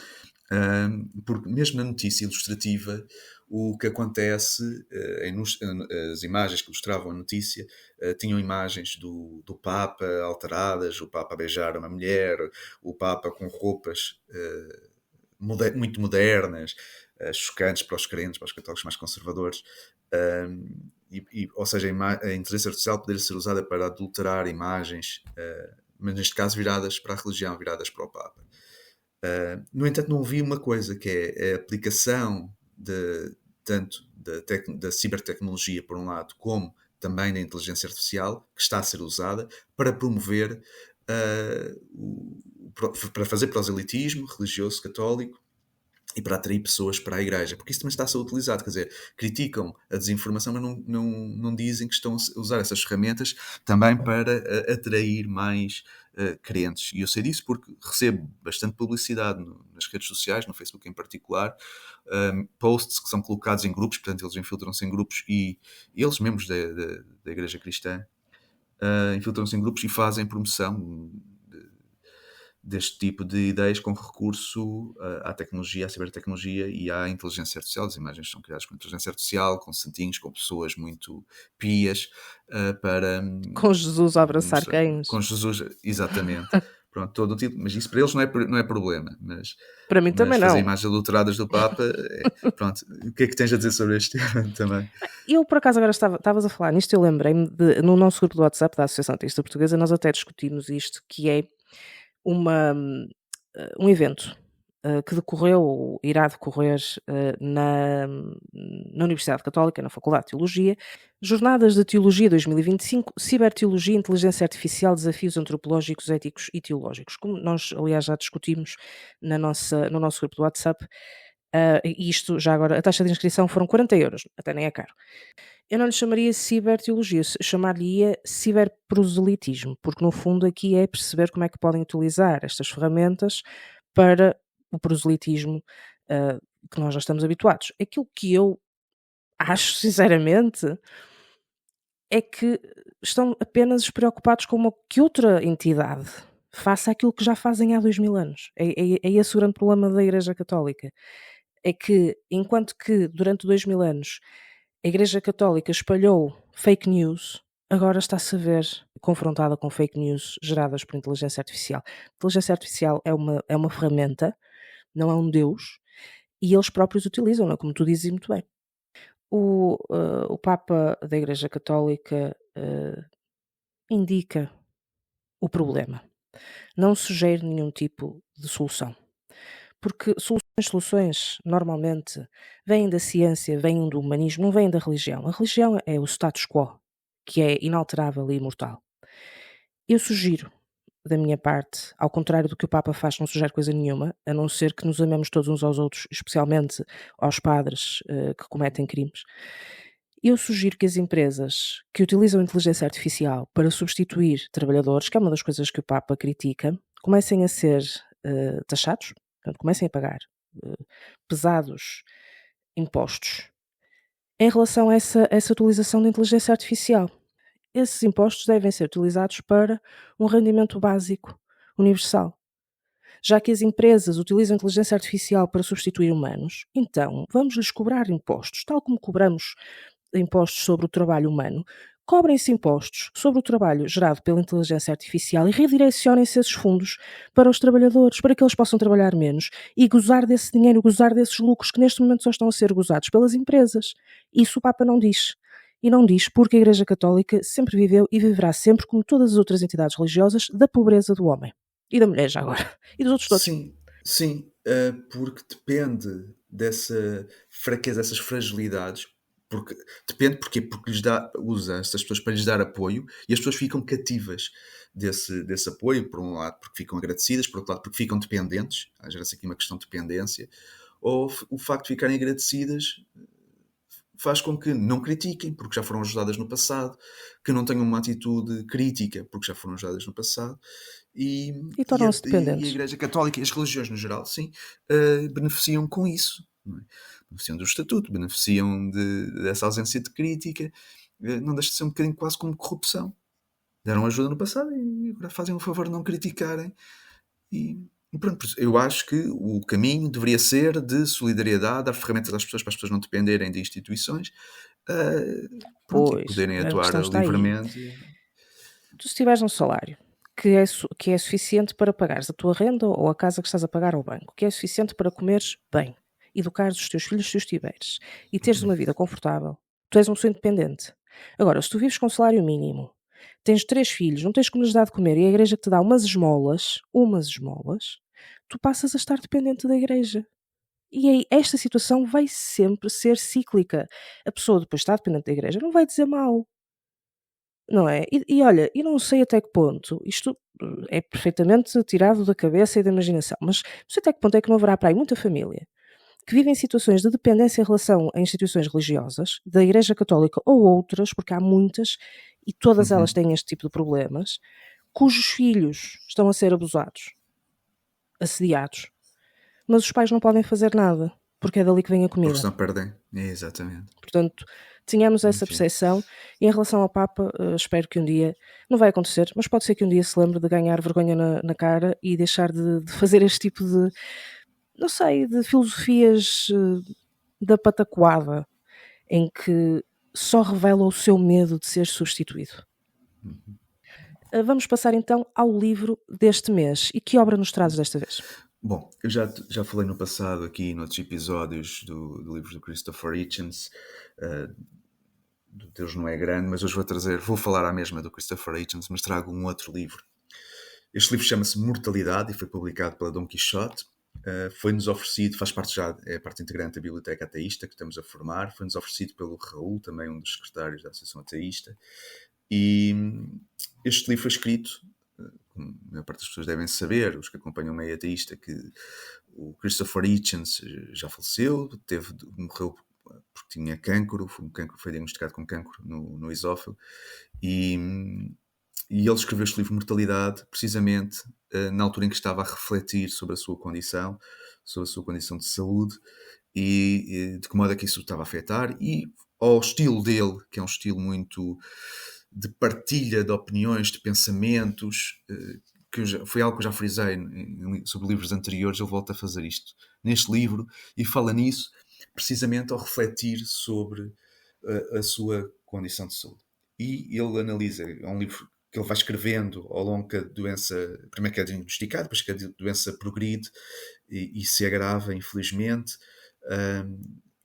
porque mesmo na notícia ilustrativa, o que acontece, as imagens que ilustravam a notícia tinham imagens do Papa alteradas, o Papa a beijar uma mulher, o Papa com roupas muito modernas, chocantes para os crentes, para os católicos mais conservadores, ou seja, a inteligência artificial poderia ser usada para adulterar imagens, mas neste caso viradas para a religião, viradas para o Papa. No entanto, não vi uma coisa, que é a aplicação tanto da cibertecnologia, por um lado, como também da inteligência artificial, que está a ser usada para promover, para fazer proselitismo religioso católico e para atrair pessoas para a igreja, porque isso também está a ser utilizado, quer dizer, criticam a desinformação, mas não dizem que estão a usar essas ferramentas também para atrair mais crentes. E eu sei disso porque recebo bastante publicidade nas redes sociais, no Facebook em particular, posts que são colocados em grupos, portanto eles infiltram-se em grupos, e eles, membros da Igreja Cristã, infiltram-se em grupos e fazem promoção deste tipo de ideias com recurso à tecnologia, à cibertecnologia e à inteligência artificial. As imagens são criadas com inteligência artificial, com santinhos, com pessoas muito pias, para... Com Jesus a abraçar cães. Com Jesus, exatamente. Pronto, todo o tipo. Mas isso para eles não é problema. Mas, para mim também não. Fazer imagens adulteradas do Papa, pronto. O que é que tens a dizer sobre este tema também? Eu, por acaso, agora estavas a falar nisto, eu lembrei-me no nosso grupo do WhatsApp da Associação Ateísta Portuguesa, nós até discutimos isto, que é um evento que decorreu, ou irá decorrer na Universidade Católica, na Faculdade de Teologia, Jornadas de Teologia 2025, Ciberteologia, Inteligência Artificial, Desafios Antropológicos, Éticos e Teológicos. Como nós, aliás, já discutimos no nosso grupo do WhatsApp, e isto, já agora, a taxa de inscrição foram 40 euros, até nem é caro. Eu não lhe chamaria ciberteologia, chamar-lhe-ia ciberproselitismo, porque no fundo aqui é perceber como é que podem utilizar estas ferramentas para o proselitismo que nós já estamos habituados. Aquilo que eu acho, sinceramente, é que estão apenas preocupados com que outra entidade faça aquilo que já fazem há 2000 anos. É esse o grande problema da Igreja Católica. É que, enquanto que durante 2000 anos a Igreja Católica espalhou fake news, agora está-se a ver confrontada com fake news geradas por inteligência artificial. A inteligência artificial é uma ferramenta, não é um Deus, e eles próprios utilizam-na, como tu dizes muito bem. O Papa da Igreja Católica indica o problema. Não sugere nenhum tipo de solução. Porque soluções normalmente vêm da ciência, vêm do humanismo, não vêm da religião. A religião é o status quo, que é inalterável e imortal. Eu sugiro, da minha parte, ao contrário do que o Papa faz, não sugere coisa nenhuma, a não ser que nos amemos todos uns aos outros, especialmente aos padres que cometem crimes. Eu sugiro que as empresas que utilizam a inteligência artificial para substituir trabalhadores, que é uma das coisas que o Papa critica, comecem a ser taxados. Portanto, comecem a pagar pesados impostos em relação a essa utilização da inteligência artificial. Esses impostos devem ser utilizados para um rendimento básico universal. Já que as empresas utilizam a inteligência artificial para substituir humanos, então vamos-lhes cobrar impostos, tal como cobramos impostos sobre o trabalho humano. Cobrem-se impostos sobre o trabalho gerado pela inteligência artificial e redirecionem-se esses fundos para os trabalhadores, para que eles possam trabalhar menos e gozar desse dinheiro, gozar desses lucros que neste momento só estão a ser gozados pelas empresas. Isso o Papa não diz. E não diz porque a Igreja Católica sempre viveu e viverá sempre, como todas as outras entidades religiosas, da pobreza do homem. E da mulher já agora. E dos outros todos. Sim, porque depende dessa fraqueza, dessas fragilidades. Depende porque usa essas pessoas para lhes dar apoio e as pessoas ficam cativas desse apoio, por um lado porque ficam agradecidas, por outro lado porque ficam dependentes, gera-se aqui uma questão de dependência, ou o facto de ficarem agradecidas faz com que não critiquem, porque já foram ajudadas no passado, que não tenham uma atitude crítica, porque já foram ajudadas no passado, e tornam-se dependentes. E a Igreja Católica e as religiões no geral, sim, beneficiam com isso. não é? Beneficiam do estatuto, beneficiam dessa ausência de crítica, não deixa de ser um bocadinho quase como corrupção. Deram ajuda no passado e agora fazem o favor de não criticarem. E pronto, eu acho que o caminho deveria ser de solidariedade, dar ferramentas às pessoas para as pessoas não dependerem de instituições, pronto, e Pois, poderem a atuar questão está aí. livremente. Tu, se tiveres um salário que é suficiente para pagares a tua renda ou a casa que estás a pagar ao banco, que é suficiente para comeres bem, educares os teus filhos se os tiveres e teres uma vida confortável, tu és uma pessoa independente. Agora, se tu vives com um salário mínimo, tens 3 filhos, não tens como lhes dar de comer e a igreja te dá umas esmolas, tu passas a estar dependente da igreja. E aí, esta situação vai sempre ser cíclica. A pessoa depois está dependente da igreja, não vai dizer mal. Não é? E olha, eu não sei até que ponto, isto é perfeitamente tirado da cabeça e da imaginação, mas não sei até que ponto é que não haverá para aí muita família que vive em situações de dependência em relação a instituições religiosas, da Igreja Católica ou outras, porque há muitas, e todas elas têm este tipo de problemas, cujos filhos estão a ser abusados, assediados, mas os pais não podem fazer nada, porque é dali que vem a comida. Porque senão perdem. Exatamente. Portanto, tínhamos essa Enfim. percepção, e em relação ao Papa, espero que um dia, não vai acontecer, mas pode ser que um dia se lembre de ganhar vergonha na cara e deixar de fazer este tipo de, não sei, de filosofias da patacoada, em que só revela o seu medo de ser substituído. Vamos passar então ao livro deste mês. E que obra nos trazes desta vez? Bom, eu já falei no passado aqui noutros episódios do livro do Christopher Hitchens, do Deus Não É Grande, mas hoje vou falar à mesma do Christopher Hitchens, mas trago um outro livro. Este livro chama-se Mortalidade e foi publicado pela Dom Quixote. Foi-nos oferecido, faz parte já, é parte integrante da Biblioteca Ateísta que estamos a formar, foi-nos oferecido pelo Raul, também um dos secretários da Associação Ateísta, e este livro foi escrito, como a maior parte das pessoas devem saber, os que acompanham o meio ateísta, que o Christopher Hitchens já faleceu, morreu porque tinha cancro, foi diagnosticado com cancro no esófago, e ele escreveu este livro Mortalidade precisamente na altura em que estava a refletir sobre a sua condição de saúde e de que modo é que isso estava a afetar, e ao estilo dele, que é um estilo muito de partilha de opiniões, de pensamentos, foi algo que eu já frisei sobre livros anteriores. Ele volta a fazer isto neste livro e fala nisso precisamente ao refletir sobre a sua condição de saúde. E ele analisa, é um livro que ele vai escrevendo ao longo que a doença, primeiro que é diagnosticada, depois que a doença progride e se agrava, infelizmente,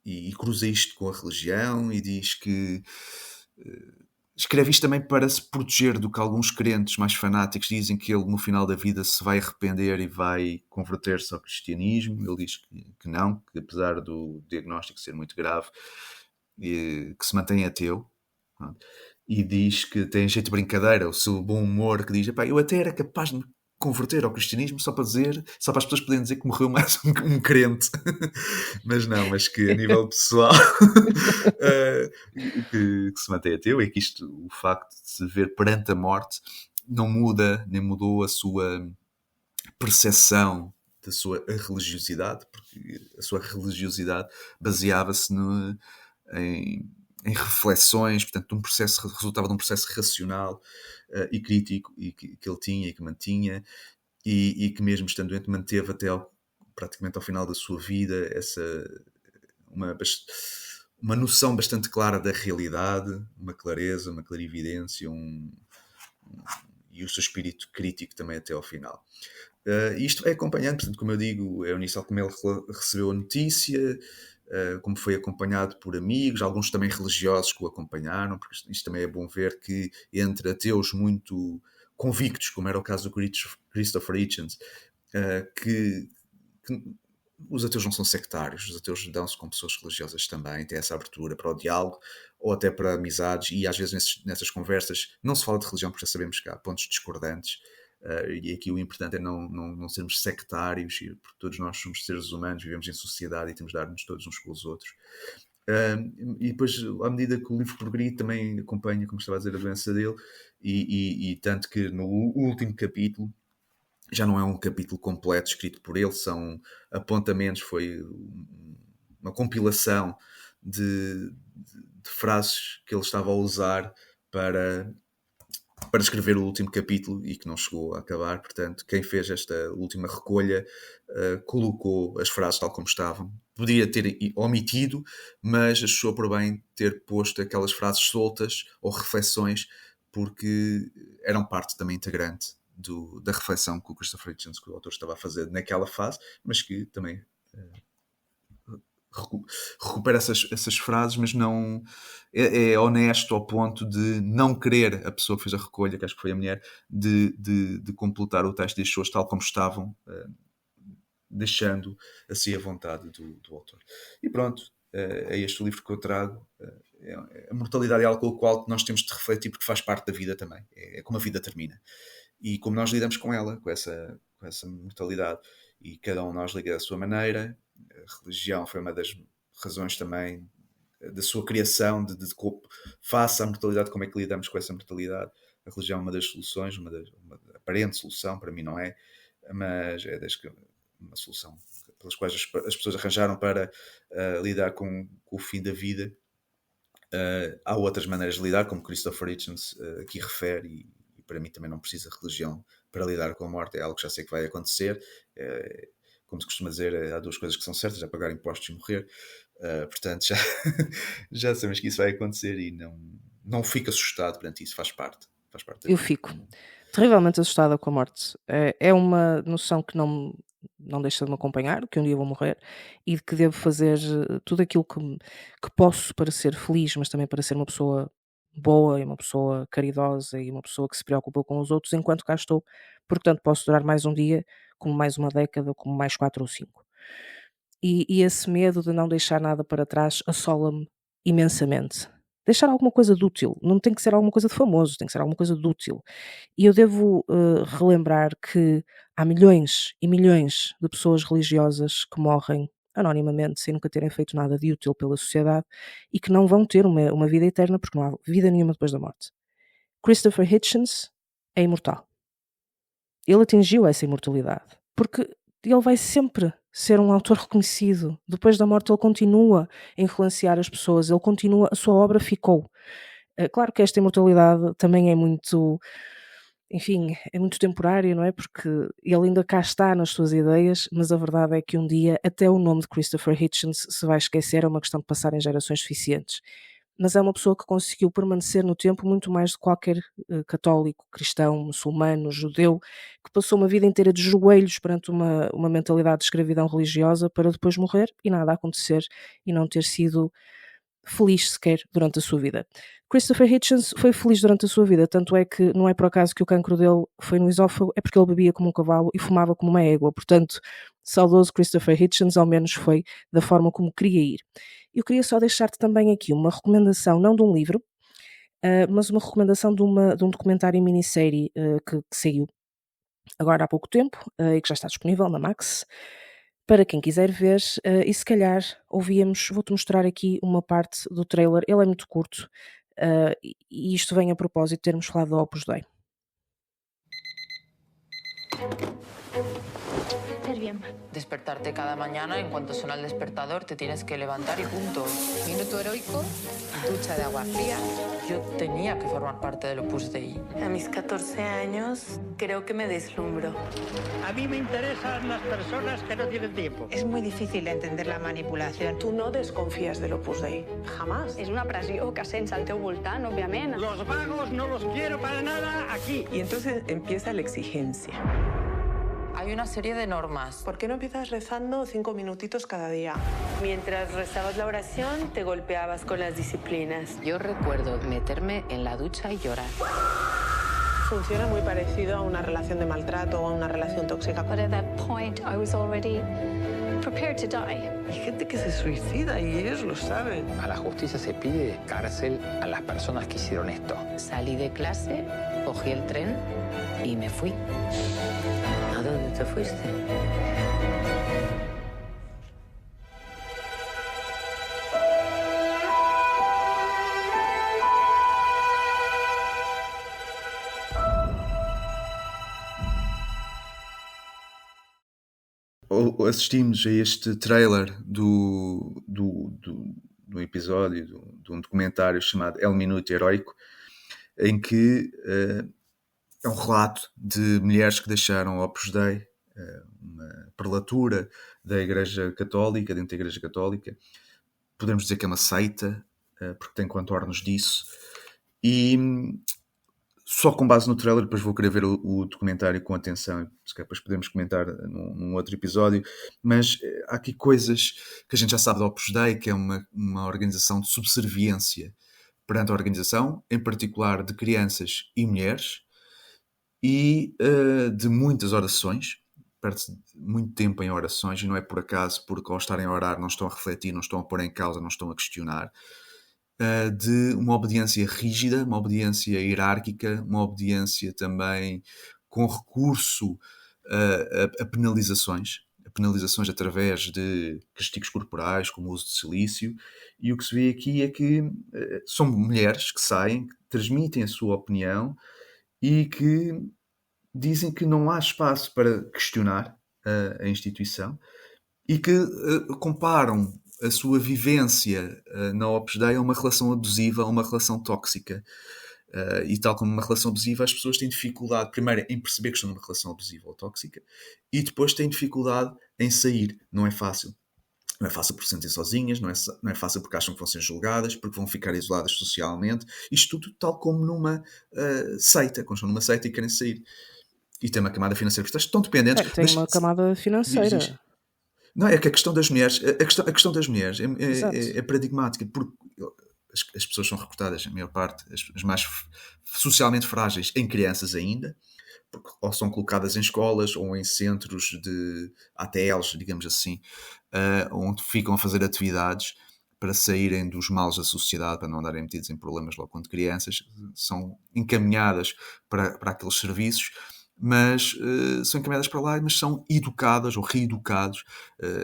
e cruza isto com a religião e diz que escreve isto também para se proteger do que alguns crentes mais fanáticos dizem, que ele no final da vida se vai arrepender e vai converter-se ao cristianismo. Ele diz que não, que apesar do diagnóstico ser muito grave, que se mantém ateu. E diz que tem jeito de brincadeira, o seu bom humor, que diz, eu até era capaz de me converter ao cristianismo só para as pessoas poderem dizer que morreu mais um crente. mas que a nível pessoal que se mantém ateu, é que o facto de se ver perante a morte não muda, nem mudou a sua percepção da sua religiosidade, porque a sua religiosidade baseava-se em reflexões, portanto, resultava de um processo racional e crítico e que ele tinha e que mantinha, e que mesmo estando doente manteve até praticamente ao final da sua vida uma noção bastante clara da realidade, uma clareza, uma clarividência, e o seu espírito crítico também até ao final. Isto é acompanhando, portanto, como eu digo, é o inicial como ele recebeu a notícia, como foi acompanhado por amigos, alguns também religiosos que o acompanharam, porque isto também é bom ver que entre ateus muito convictos, como era o caso do Christopher Hitchens, que os ateus não são sectários, os ateus dão-se com pessoas religiosas também, têm essa abertura para o diálogo ou até para amizades, e às vezes nessas conversas não se fala de religião porque já sabemos que há pontos discordantes, e aqui o importante é não sermos sectários, porque todos nós somos seres humanos, vivemos em sociedade e temos de dar-nos todos uns com os outros. E depois, à medida que o livro progride, também acompanha, como estava a dizer, a doença dele, e tanto que no último capítulo, já não é um capítulo completo escrito por ele, são apontamentos, foi uma compilação de frases que ele estava a usar para escrever o último capítulo e que não chegou a acabar. Portanto, quem fez esta última recolha colocou as frases tal como estavam. Podia ter omitido, mas achou por bem ter posto aquelas frases soltas ou reflexões, porque eram parte também integrante da reflexão que o Christopher Hitchens, que o autor, estava a fazer naquela fase, mas que também recupera essas frases, mas não é honesto ao ponto de não querer a pessoa que fez a recolha, que acho que foi a mulher, de completar o texto e deixou-os tal como estavam, deixando assim a vontade do autor. E pronto, é este o livro que eu trago. A mortalidade é algo com o qual nós temos de refletir, porque faz parte da vida também. É como a vida termina. E como nós lidamos com ela, com essa mortalidade. E cada um de nós liga da sua maneira. A religião foi uma das razões também da sua criação, de face à mortalidade, como é que lidamos com essa mortalidade. A religião é uma das soluções, uma aparente solução, para mim não é, mas é uma solução pelas quais as pessoas arranjaram para lidar com o fim da vida. Há outras maneiras de lidar, como Christopher Hitchens aqui refere, e para mim também não precisa de religião para lidar com a morte, é algo que já sei que vai acontecer. Como se costuma dizer, há duas coisas que são certas: é pagar impostos e morrer. Portanto, já sabemos que isso vai acontecer e não fico assustado perante isso, faz parte da Eu vida. fico terrivelmente assustada com a morte. É uma noção que não deixa de me acompanhar, que um dia vou morrer e de que devo fazer tudo aquilo que posso para ser feliz, mas também para ser uma pessoa boa e uma pessoa caridosa e uma pessoa que se preocupa com os outros enquanto cá estou. Portanto, posso durar mais um dia, como mais uma década, como mais 4 ou 5. E esse medo de não deixar nada para trás assola-me imensamente. Deixar alguma coisa de útil, não tem que ser alguma coisa de famoso, tem que ser alguma coisa de útil. E eu devo relembrar que há milhões e milhões de pessoas religiosas que morrem anonimamente, sem nunca terem feito nada de útil pela sociedade e que não vão ter uma vida eterna, porque não há vida nenhuma depois da morte. Christopher Hitchens é imortal. Ele atingiu essa imortalidade, porque ele vai sempre ser um autor reconhecido. Depois da morte ele continua a influenciar as pessoas, a sua obra ficou. Claro que esta imortalidade também é muito, enfim, é muito temporária, não é? Porque ele ainda cá está nas suas ideias, mas a verdade é que um dia até o nome de Christopher Hitchens se vai esquecer, é uma questão de passar em gerações suficientes. Mas é uma pessoa que conseguiu permanecer no tempo muito mais do que qualquer católico, cristão, muçulmano, judeu, que passou uma vida inteira de joelhos perante uma mentalidade de escravidão religiosa para depois morrer e nada acontecer e não ter sido feliz sequer durante a sua vida. Christopher Hitchens foi feliz durante a sua vida, tanto é que não é por acaso que o cancro dele foi no esófago, é porque ele bebia como um cavalo e fumava como uma égua. Portanto, saudoso Christopher Hitchens, ao menos foi da forma como queria ir. Eu queria só deixar-te também aqui uma recomendação, não de um livro, mas uma recomendação de um documentário em minissérie que saiu agora há pouco tempo e que já está disponível na Max, para quem quiser ver, e se calhar vou-te mostrar aqui uma parte do trailer, ele é muito curto, e isto vem a propósito de termos falado do Opus Dei. Bien. Despertarte cada mañana, en cuanto suena el despertador, te tienes que levantar y punto. Minuto heroico, ducha de agua fría. Yo tenía que formar parte del Opus Dei. A mis 14 años, creo que me deslumbro. A mí me interesan las personas que no tienen tiempo. Es muy difícil entender la manipulación. Tu no desconfies de l'Opus Dei, jamás. És una pressió que sents al teu voltant, òbviament. Los vagos no los quiero para nada aquí. Y entonces empieza la exigencia. Hay una serie de normas. ¿Por qué no empiezas rezando 5 minutitos cada día? Mientras rezabas la oración, te golpeabas con las disciplinas. Yo recuerdo meterme en la ducha y llorar. Funciona muy parecido a una relación de maltrato o a una relación tóxica. But at that point, I was already prepared to die. Hay gente que se suicida y ellos lo saben. A la justicia se pide cárcel a las personas que hicieron esto. Salí de clase, cogí el tren y me fui. ¿A dónde te fuiste? assistimos a este trailer do episódio, de um documentário chamado El Minuto Heroico, em que é um relato de mulheres que deixaram o Opus Dei, uma prelatura da Igreja Católica, dentro da Igreja Católica. Podemos dizer que é uma seita, porque tem contornos disso. E só com base no trailer, depois vou querer ver o documentário com atenção, se calhar depois podemos comentar num outro episódio, mas há aqui coisas que a gente já sabe do Opus Dei, que é uma organização de subserviência perante a organização, em particular de crianças e mulheres, e de muitas orações, perde-se muito tempo em orações, e não é por acaso, porque ao estarem a orar não estão a refletir, não estão a pôr em causa, não estão a questionar, de uma obediência rígida, uma obediência hierárquica, uma obediência também com recurso a penalizações através de castigos corporais, como o uso de silício, e o que se vê aqui é que são mulheres que saem, que transmitem a sua opinião e que dizem que não há espaço para questionar a instituição e que comparam a sua vivência na Opus Dei a uma relação abusiva, a uma relação tóxica. E tal como uma relação abusiva, as pessoas têm dificuldade, primeiro, em perceber que estão numa relação abusiva ou tóxica, e depois têm dificuldade em sair. Não é fácil. Não é fácil porque se sentem sozinhas, não é fácil porque acham que vão ser julgadas, porque vão ficar isoladas socialmente. Isto tudo tal como numa seita, quando estão numa seita e querem sair. E tem uma camada financeira. Portanto, estão dependentes. Tem uma camada financeira. Não, é que a questão das mulheres, a questão das mulheres é paradigmática, porque as pessoas são recrutadas, a maior parte, as mais socialmente frágeis, em crianças ainda, porque ou são colocadas em escolas ou em centros de ATLs, digamos assim, onde ficam a fazer atividades para saírem dos males da sociedade, para não andarem metidos em problemas logo quando crianças, são encaminhadas para aqueles serviços, mas são encaminhadas para lá, mas são educadas ou reeducados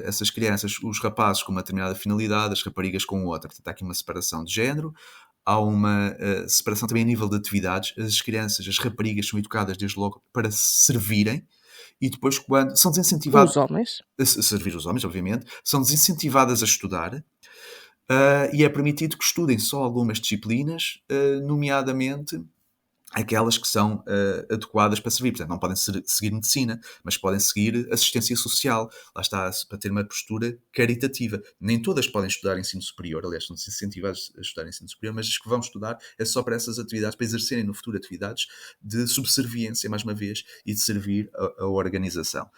essas crianças, os rapazes com uma determinada finalidade, as raparigas com outra. Portanto, há aqui uma separação de género, há uma separação também a nível de atividades. As crianças, as raparigas são educadas desde logo para servirem, e depois quando são desincentivadas... Os homens. A servir os homens, obviamente. São desincentivadas a estudar, e é permitido que estudem só algumas disciplinas, nomeadamente aquelas que são adequadas para servir. Portanto, não podem seguir medicina, mas podem seguir assistência social. Lá está, para ter uma postura caritativa. Nem todas podem estudar ensino superior, aliás, são incentivadas a estudar ensino superior, mas as que vão estudar é só para essas atividades, para exercerem no futuro atividades de subserviência, mais uma vez, e de servir a organização.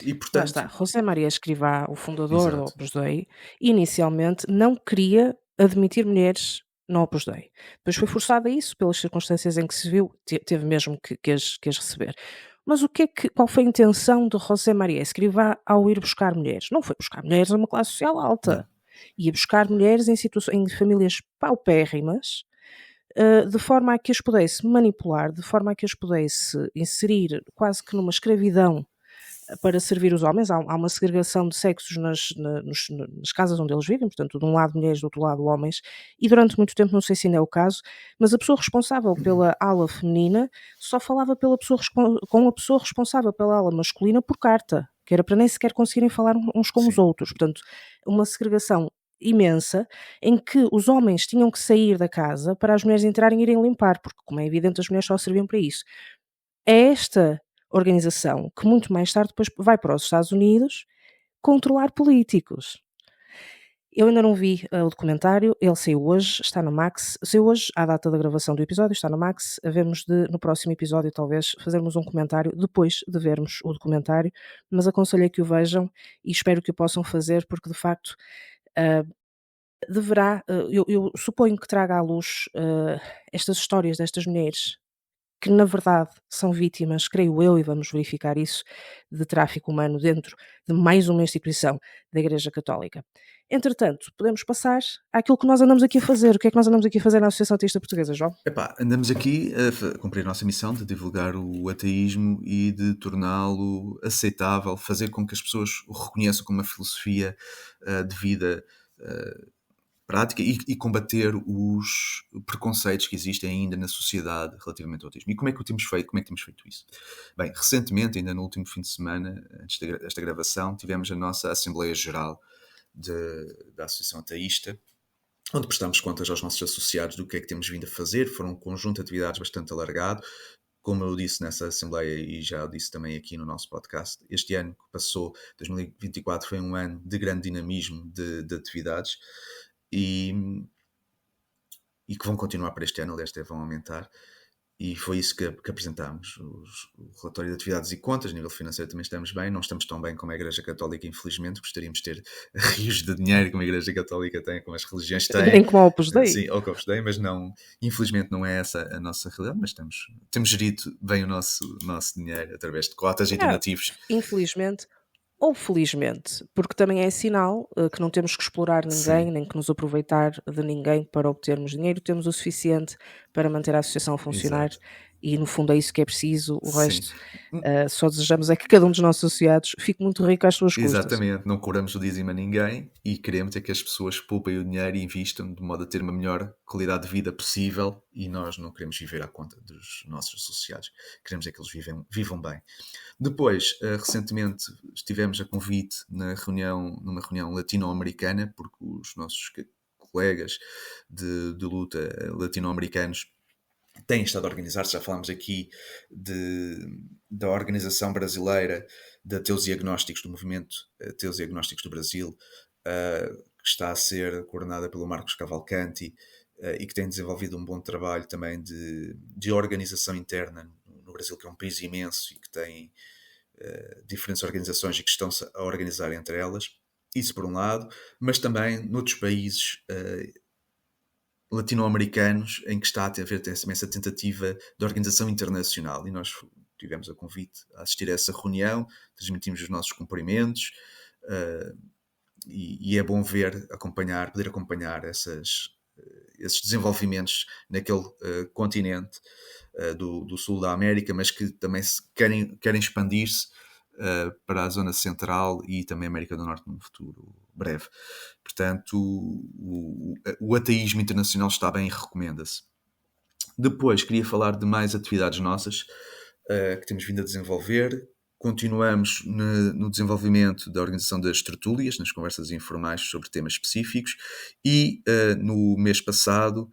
E, portanto... Lá está, José Maria Escrivá, o fundador do Opus Dei, inicialmente não queria admitir mulheres no Opus Dei. Depois foi forçado a isso, pelas circunstâncias em que se viu, teve mesmo que as receber. Mas qual foi a intenção de José Maria Escrivá ao ir buscar mulheres? Não foi buscar mulheres a uma classe social alta. Não. Ia buscar mulheres em famílias paupérrimas, de forma a que as pudesse manipular, de forma a que as pudesse inserir quase que numa escravidão para servir os homens. Há uma segregação de sexos nas casas onde eles vivem, portanto, de um lado mulheres, do outro lado homens, e durante muito tempo, não sei se ainda é o caso, mas a pessoa responsável pela ala feminina só falava com a pessoa responsável pela ala masculina por carta, que era para nem sequer conseguirem falar uns com os outros. Portanto, uma segregação imensa, em que os homens tinham que sair da casa para as mulheres entrarem e irem limpar, porque, como é evidente, as mulheres só serviam para isso. É esta organização que muito mais tarde depois vai para os Estados Unidos controlar políticos. Eu ainda não vi o documentário, ele saiu hoje, está no Max, saiu hoje à data da gravação do episódio, está no Max. Havemos de, no próximo episódio, talvez, fazermos um comentário depois de vermos o documentário, mas aconselho que o vejam e espero que o possam fazer, porque de facto deverá, eu suponho que traga à luz estas histórias destas mulheres que na verdade são vítimas, creio eu, e vamos verificar isso, de tráfico humano dentro de mais uma instituição da Igreja Católica. Entretanto, podemos passar àquilo que nós andamos aqui a fazer. O que é que nós andamos aqui a fazer na Associação Ateísta Portuguesa, João? Andamos aqui a cumprir a nossa missão de divulgar o ateísmo e de torná-lo aceitável, fazer com que as pessoas o reconheçam como uma filosofia de vida prática e combater os preconceitos que existem ainda na sociedade relativamente ao autismo. E como é que temos feito isso? Bem, recentemente, ainda no último fim de semana, antes desta gravação, tivemos a nossa Assembleia Geral da Associação Ateísta, onde prestamos contas aos nossos associados do que é que temos vindo a fazer. Foram um conjunto de atividades bastante alargado. Como eu disse nessa Assembleia e já disse também aqui no nosso podcast, este ano que passou, 2024, foi um ano de grande dinamismo de atividades e que vão continuar para este ano, aliás, até vão aumentar. E foi isso que apresentámos. O relatório de atividades e contas, a nível financeiro também estamos bem. Não estamos tão bem como a Igreja Católica, infelizmente. Gostaríamos de ter rios de dinheiro como a Igreja Católica tem, como as religiões têm. Nem como a Opus Dei. Sim, ou como a Opus Dei, mas não, infelizmente não é essa a nossa realidade. Mas temos gerido bem o nosso dinheiro através de cotas e donativos. Infelizmente ou felizmente, porque também é sinal que não temos que explorar ninguém, Sim. nem que nos aproveitar de ninguém para obtermos dinheiro. Temos o suficiente para manter a associação a funcionar. Exato. E no fundo é isso que é preciso. O Sim. resto, só desejamos é que cada um dos nossos associados fique muito rico às suas custas. Exatamente, não cobramos o dízimo a ninguém e queremos é que as pessoas poupem o dinheiro e invistam de modo a ter uma melhor qualidade de vida possível, e nós não queremos viver à conta dos nossos associados, queremos é que eles vivam bem. Depois, recentemente estivemos a convite numa reunião latino-americana, porque os nossos colegas de luta latino-americanos têm estado a organizar-se. Já falámos aqui da organização brasileira de ateus e agnósticos, do movimento Ateus e Agnósticos do Brasil, que está a ser coordenada pelo Marcos Cavalcanti, e que tem desenvolvido um bom trabalho também de organização interna no Brasil, que é um país imenso e que tem diferentes organizações e que estão-se a organizar entre elas. Isso por um lado, mas também noutros países latino-americanos, em que está a haver também essa tentativa de organização internacional, e nós tivemos a convite a assistir a essa reunião, transmitimos os nossos cumprimentos, e é bom poder acompanhar esses desenvolvimentos naquele continente do sul da América, mas que também querem expandir-se para a zona central e também a América do Norte no futuro breve. Portanto, o ateísmo internacional está bem e recomenda-se. Depois, queria falar de mais atividades nossas que temos vindo a desenvolver. Continuamos no desenvolvimento da organização das tertúlias, nas conversas informais sobre temas específicos, e no mês passado,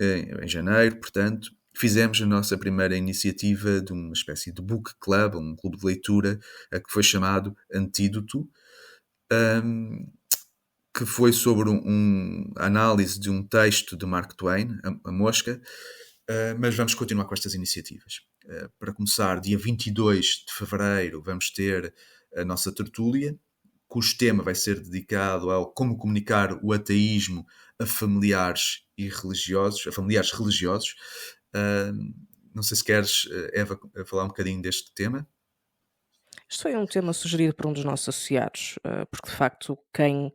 em janeiro, portanto, fizemos a nossa primeira iniciativa de uma espécie de book club, um clube de leitura, que foi chamado Antídoto, que foi sobre a análise de um texto de Mark Twain, A Mosca, mas vamos continuar com estas iniciativas. Para começar, dia 22 de fevereiro, vamos ter a nossa tertúlia, cujo tema vai ser dedicado ao como comunicar o ateísmo a familiares religiosos. Não sei se queres, Eva, falar um bocadinho deste tema. Isto foi um tema sugerido por um dos nossos associados, porque de facto quem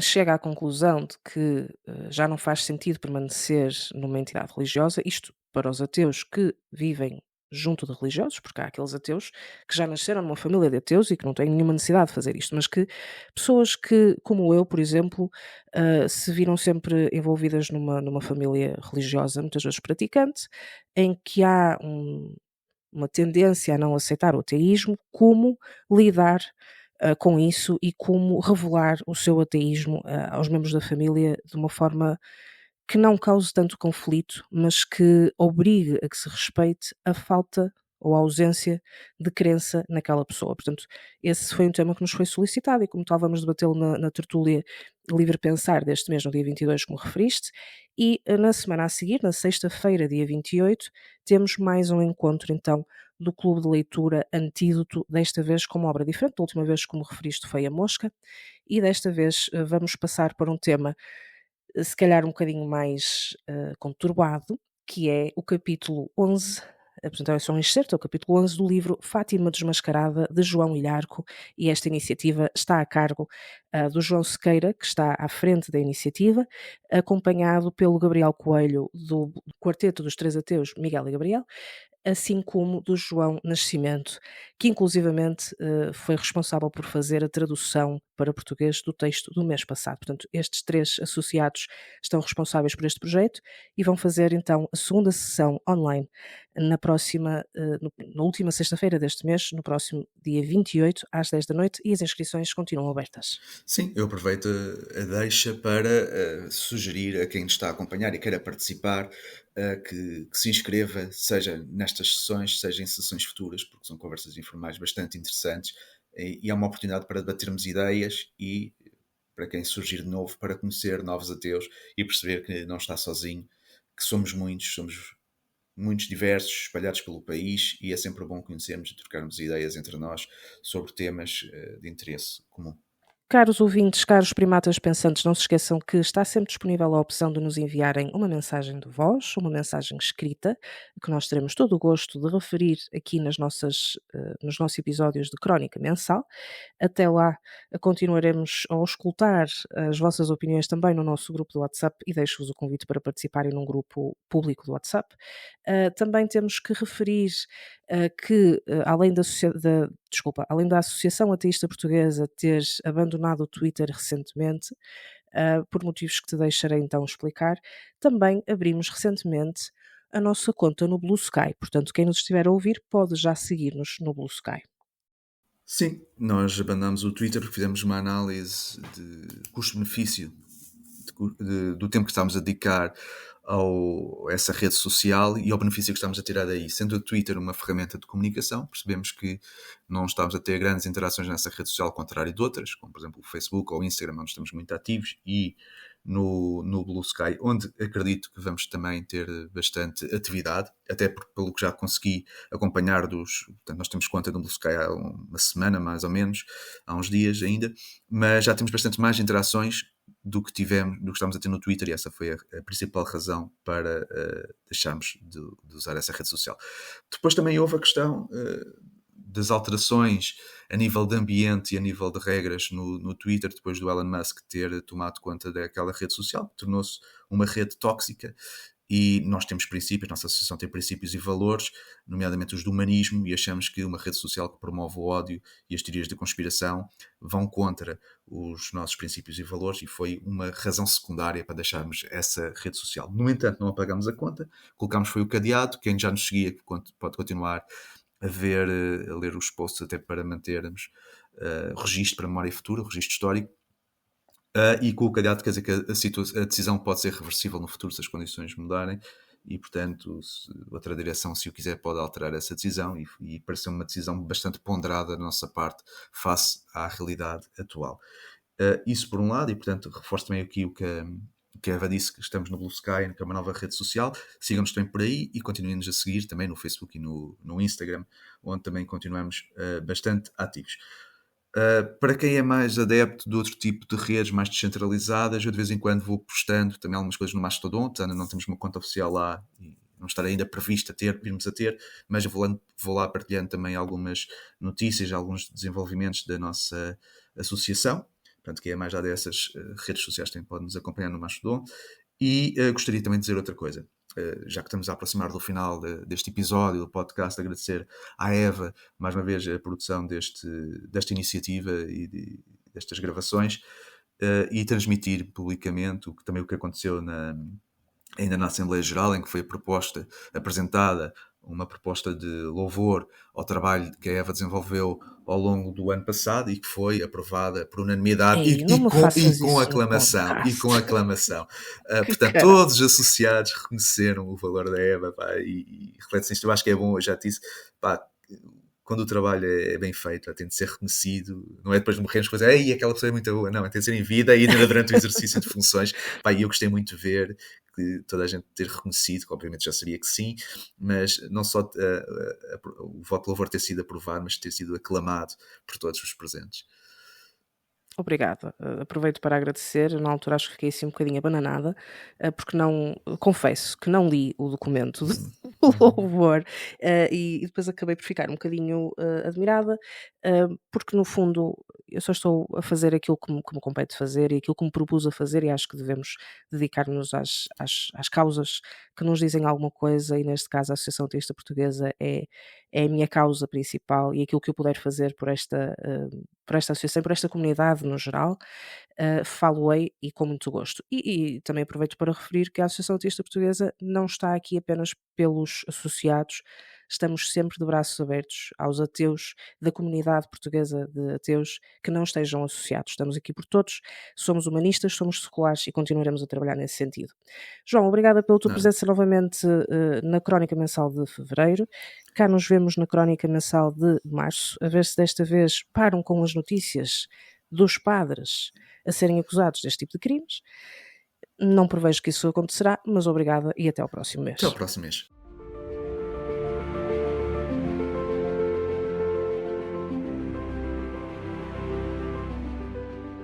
chega à conclusão de que já não faz sentido permanecer numa entidade religiosa, isto para os ateus que vivem junto de religiosos, porque há aqueles ateus que já nasceram numa família de ateus e que não têm nenhuma necessidade de fazer isto, mas que pessoas que, como eu, por exemplo, se viram sempre envolvidas numa família religiosa, muitas vezes praticante, em que há uma tendência a não aceitar o ateísmo, como lidar com isso e como revelar o seu ateísmo aos membros da família de uma forma que não cause tanto conflito, mas que obrigue a que se respeite a falta ou a ausência de crença naquela pessoa. Portanto, esse foi um tema que nos foi solicitado e como tal vamos debatê-lo na tertúlia Livre Pensar deste mês, no dia 22, como referiste, e na semana a seguir, na sexta-feira, dia 28, temos mais um encontro então do Clube de Leitura Antídoto, desta vez com uma obra diferente. Da última vez, como referiste, foi A Mosca, e desta vez vamos passar para um tema se calhar um bocadinho mais conturbado, que é o capítulo 11, portanto é só um excerto, é o capítulo 11 do livro Fátima Desmascarada, de João Ilharco, e esta iniciativa está a cargo do João Sequeira, que está à frente da iniciativa, acompanhado pelo Gabriel Coelho, do Quarteto dos Três Ateus, Miguel e Gabriel, assim como do João Nascimento, que inclusivamente foi responsável por fazer a tradução para português do texto do mês passado. Portanto, estes 3 associados estão responsáveis por este projeto e vão fazer então a segunda sessão online na última sexta-feira deste mês, no próximo dia 28, às 10 da noite, e as inscrições continuam abertas. Sim, eu aproveito a deixa para sugerir a quem nos está a acompanhar e queira participar que se inscreva, seja nestas sessões, seja em sessões futuras, porque são conversas informais bastante interessantes e é uma oportunidade para debatermos ideias e, para quem surgir de novo, para conhecer novos ateus e perceber que não está sozinho, que somos muitos diversos, espalhados pelo país, e é sempre bom conhecermos e trocarmos ideias entre nós sobre temas de interesse comum. Caros ouvintes, caros primatas pensantes, não se esqueçam que está sempre disponível a opção de nos enviarem uma mensagem de voz, uma mensagem escrita, que nós teremos todo o gosto de referir aqui nos nossos episódios de Crónica Mensal. Até lá, continuaremos a auscultar as vossas opiniões também no nosso grupo do WhatsApp e deixo-vos o convite para participarem num grupo público do WhatsApp. Também temos que referir que, além da Associação Ateísta Portuguesa ter abandonado o Twitter recentemente, por motivos que te deixarei então explicar, também abrimos recentemente a nossa conta no Blue Sky. Portanto, quem nos estiver a ouvir pode já seguir-nos no Blue Sky. Sim, nós abandonámos o Twitter porque fizemos uma análise de custo-benefício do tempo que estávamos a dedicar a essa rede social e ao benefício que estamos a tirar daí. Sendo o Twitter uma ferramenta de comunicação, percebemos que não estamos a ter grandes interações nessa rede social, ao contrário de outras, como por exemplo o Facebook ou o Instagram, onde estamos muito ativos, e no Blue Sky, onde acredito que vamos também ter bastante atividade, até pelo que já consegui acompanhar portanto, nós temos conta no Blue Sky há uma semana, mais ou menos, há uns dias ainda, mas já temos bastante mais interações do que estamos a ter no Twitter, e essa foi a principal razão para deixarmos de usar essa rede social. Depois também houve a questão das alterações a nível de ambiente e a nível de regras no Twitter, depois do Elon Musk ter tomado conta daquela rede social, tornou-se uma rede tóxica. E nós temos princípios, a nossa associação tem princípios e valores, nomeadamente os do humanismo, e achamos que uma rede social que promove o ódio e as teorias da conspiração vão contra os nossos princípios e valores, e foi uma razão secundária para deixarmos essa rede social. No entanto, não apagamos a conta, colocámos foi o cadeado. Quem já nos seguia pode continuar a ler os posts, até para mantermos registro para memória futura, registro histórico. E com o cadeado, quer dizer que a decisão pode ser reversível no futuro se as condições mudarem, e portanto outra direção, se o quiser, pode alterar essa decisão, e parece uma decisão bastante ponderada da nossa parte face à realidade atual. Isso por um lado, e portanto reforço também aqui o que a Eva disse, que estamos no Blue Sky, que é uma nova rede social. Sigam-nos também por aí e continuem-nos a seguir também no Facebook e no Instagram, onde também continuamos bastante ativos. Para quem é mais adepto de outro tipo de redes mais descentralizadas, eu de vez em quando vou postando também algumas coisas no Mastodon, apesar de não termos uma conta oficial lá e não estar ainda previsto virmos a ter, mas eu vou lá partilhando também algumas notícias, alguns desenvolvimentos da nossa associação. Portanto, quem é mais já dessas redes sociais também pode nos acompanhar no Mastodon. E gostaria também de dizer outra coisa. Já que estamos a aproximar do final deste episódio do podcast, agradecer à Eva mais uma vez a produção desta iniciativa e destas gravações, e transmitir publicamente também o que aconteceu ainda na Assembleia Geral, em que foi apresentada uma proposta de louvor ao trabalho que a Eva desenvolveu ao longo do ano passado e que foi aprovada por unanimidade e com aclamação. Portanto, todos os associados reconheceram o valor da Eva, e reflete-se nisto. Eu acho que é bom, eu já te disse, quando o trabalho é bem feito, tem de ser reconhecido, não é depois de morrermos coisas, ei, aquela pessoa é muito boa, não, tem de ser em vida e ainda durante o exercício de funções. E eu gostei muito de ver que toda a gente ter reconhecido, que obviamente já sabia que sim, mas não só o voto de louvor ter sido aprovado, mas ter sido aclamado por todos os presentes. Obrigada. Aproveito para agradecer. Na altura acho que fiquei assim um bocadinho abananada, porque confesso que não li o documento louvor. E depois acabei por ficar um bocadinho admirada, porque no fundo eu só estou a fazer aquilo que me compete fazer e aquilo que me propus a fazer, e acho que devemos dedicar-nos às causas que nos dizem alguma coisa, e neste caso a Associação Ateísta Portuguesa é a minha causa principal, e aquilo que eu puder fazer por esta associação, por esta comunidade no geral, falo-ei e com muito gosto. E também aproveito para referir que a Associação Ateísta Portuguesa não está aqui apenas pelos associados, estamos sempre de braços abertos aos ateus da comunidade portuguesa de ateus que não estejam associados. Estamos aqui por todos, somos humanistas, somos seculares e continuaremos a trabalhar nesse sentido. João, obrigada pela tua presença novamente na Crónica Mensal de Fevereiro. Cá nos vemos na Crónica Mensal de Março, a ver se desta vez param com as notícias dos padres a serem acusados deste tipo de crimes. Não prevejo que isso acontecerá, mas obrigada e até ao próximo mês. Até ao próximo mês.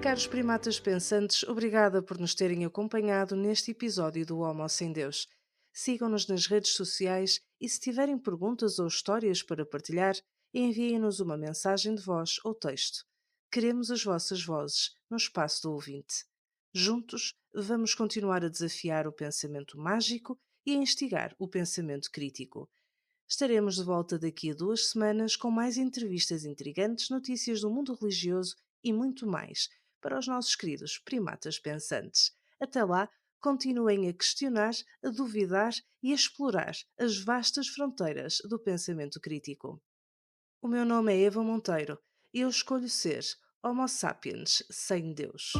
Caros primatas pensantes, obrigada por nos terem acompanhado neste episódio do Homo Sem Deus. Sigam-nos nas redes sociais e, se tiverem perguntas ou histórias para partilhar, enviem-nos uma mensagem de voz ou texto. Queremos as vossas vozes no espaço do ouvinte. Juntos, vamos continuar a desafiar o pensamento mágico e a instigar o pensamento crítico. Estaremos de volta daqui a 2 semanas com mais entrevistas intrigantes, notícias do mundo religioso e muito mais para os nossos queridos primatas pensantes. Até lá, continuem a questionar, a duvidar e a explorar as vastas fronteiras do pensamento crítico. O meu nome é Eva Monteiro e eu escolho ser Homo sapiens sem Deus.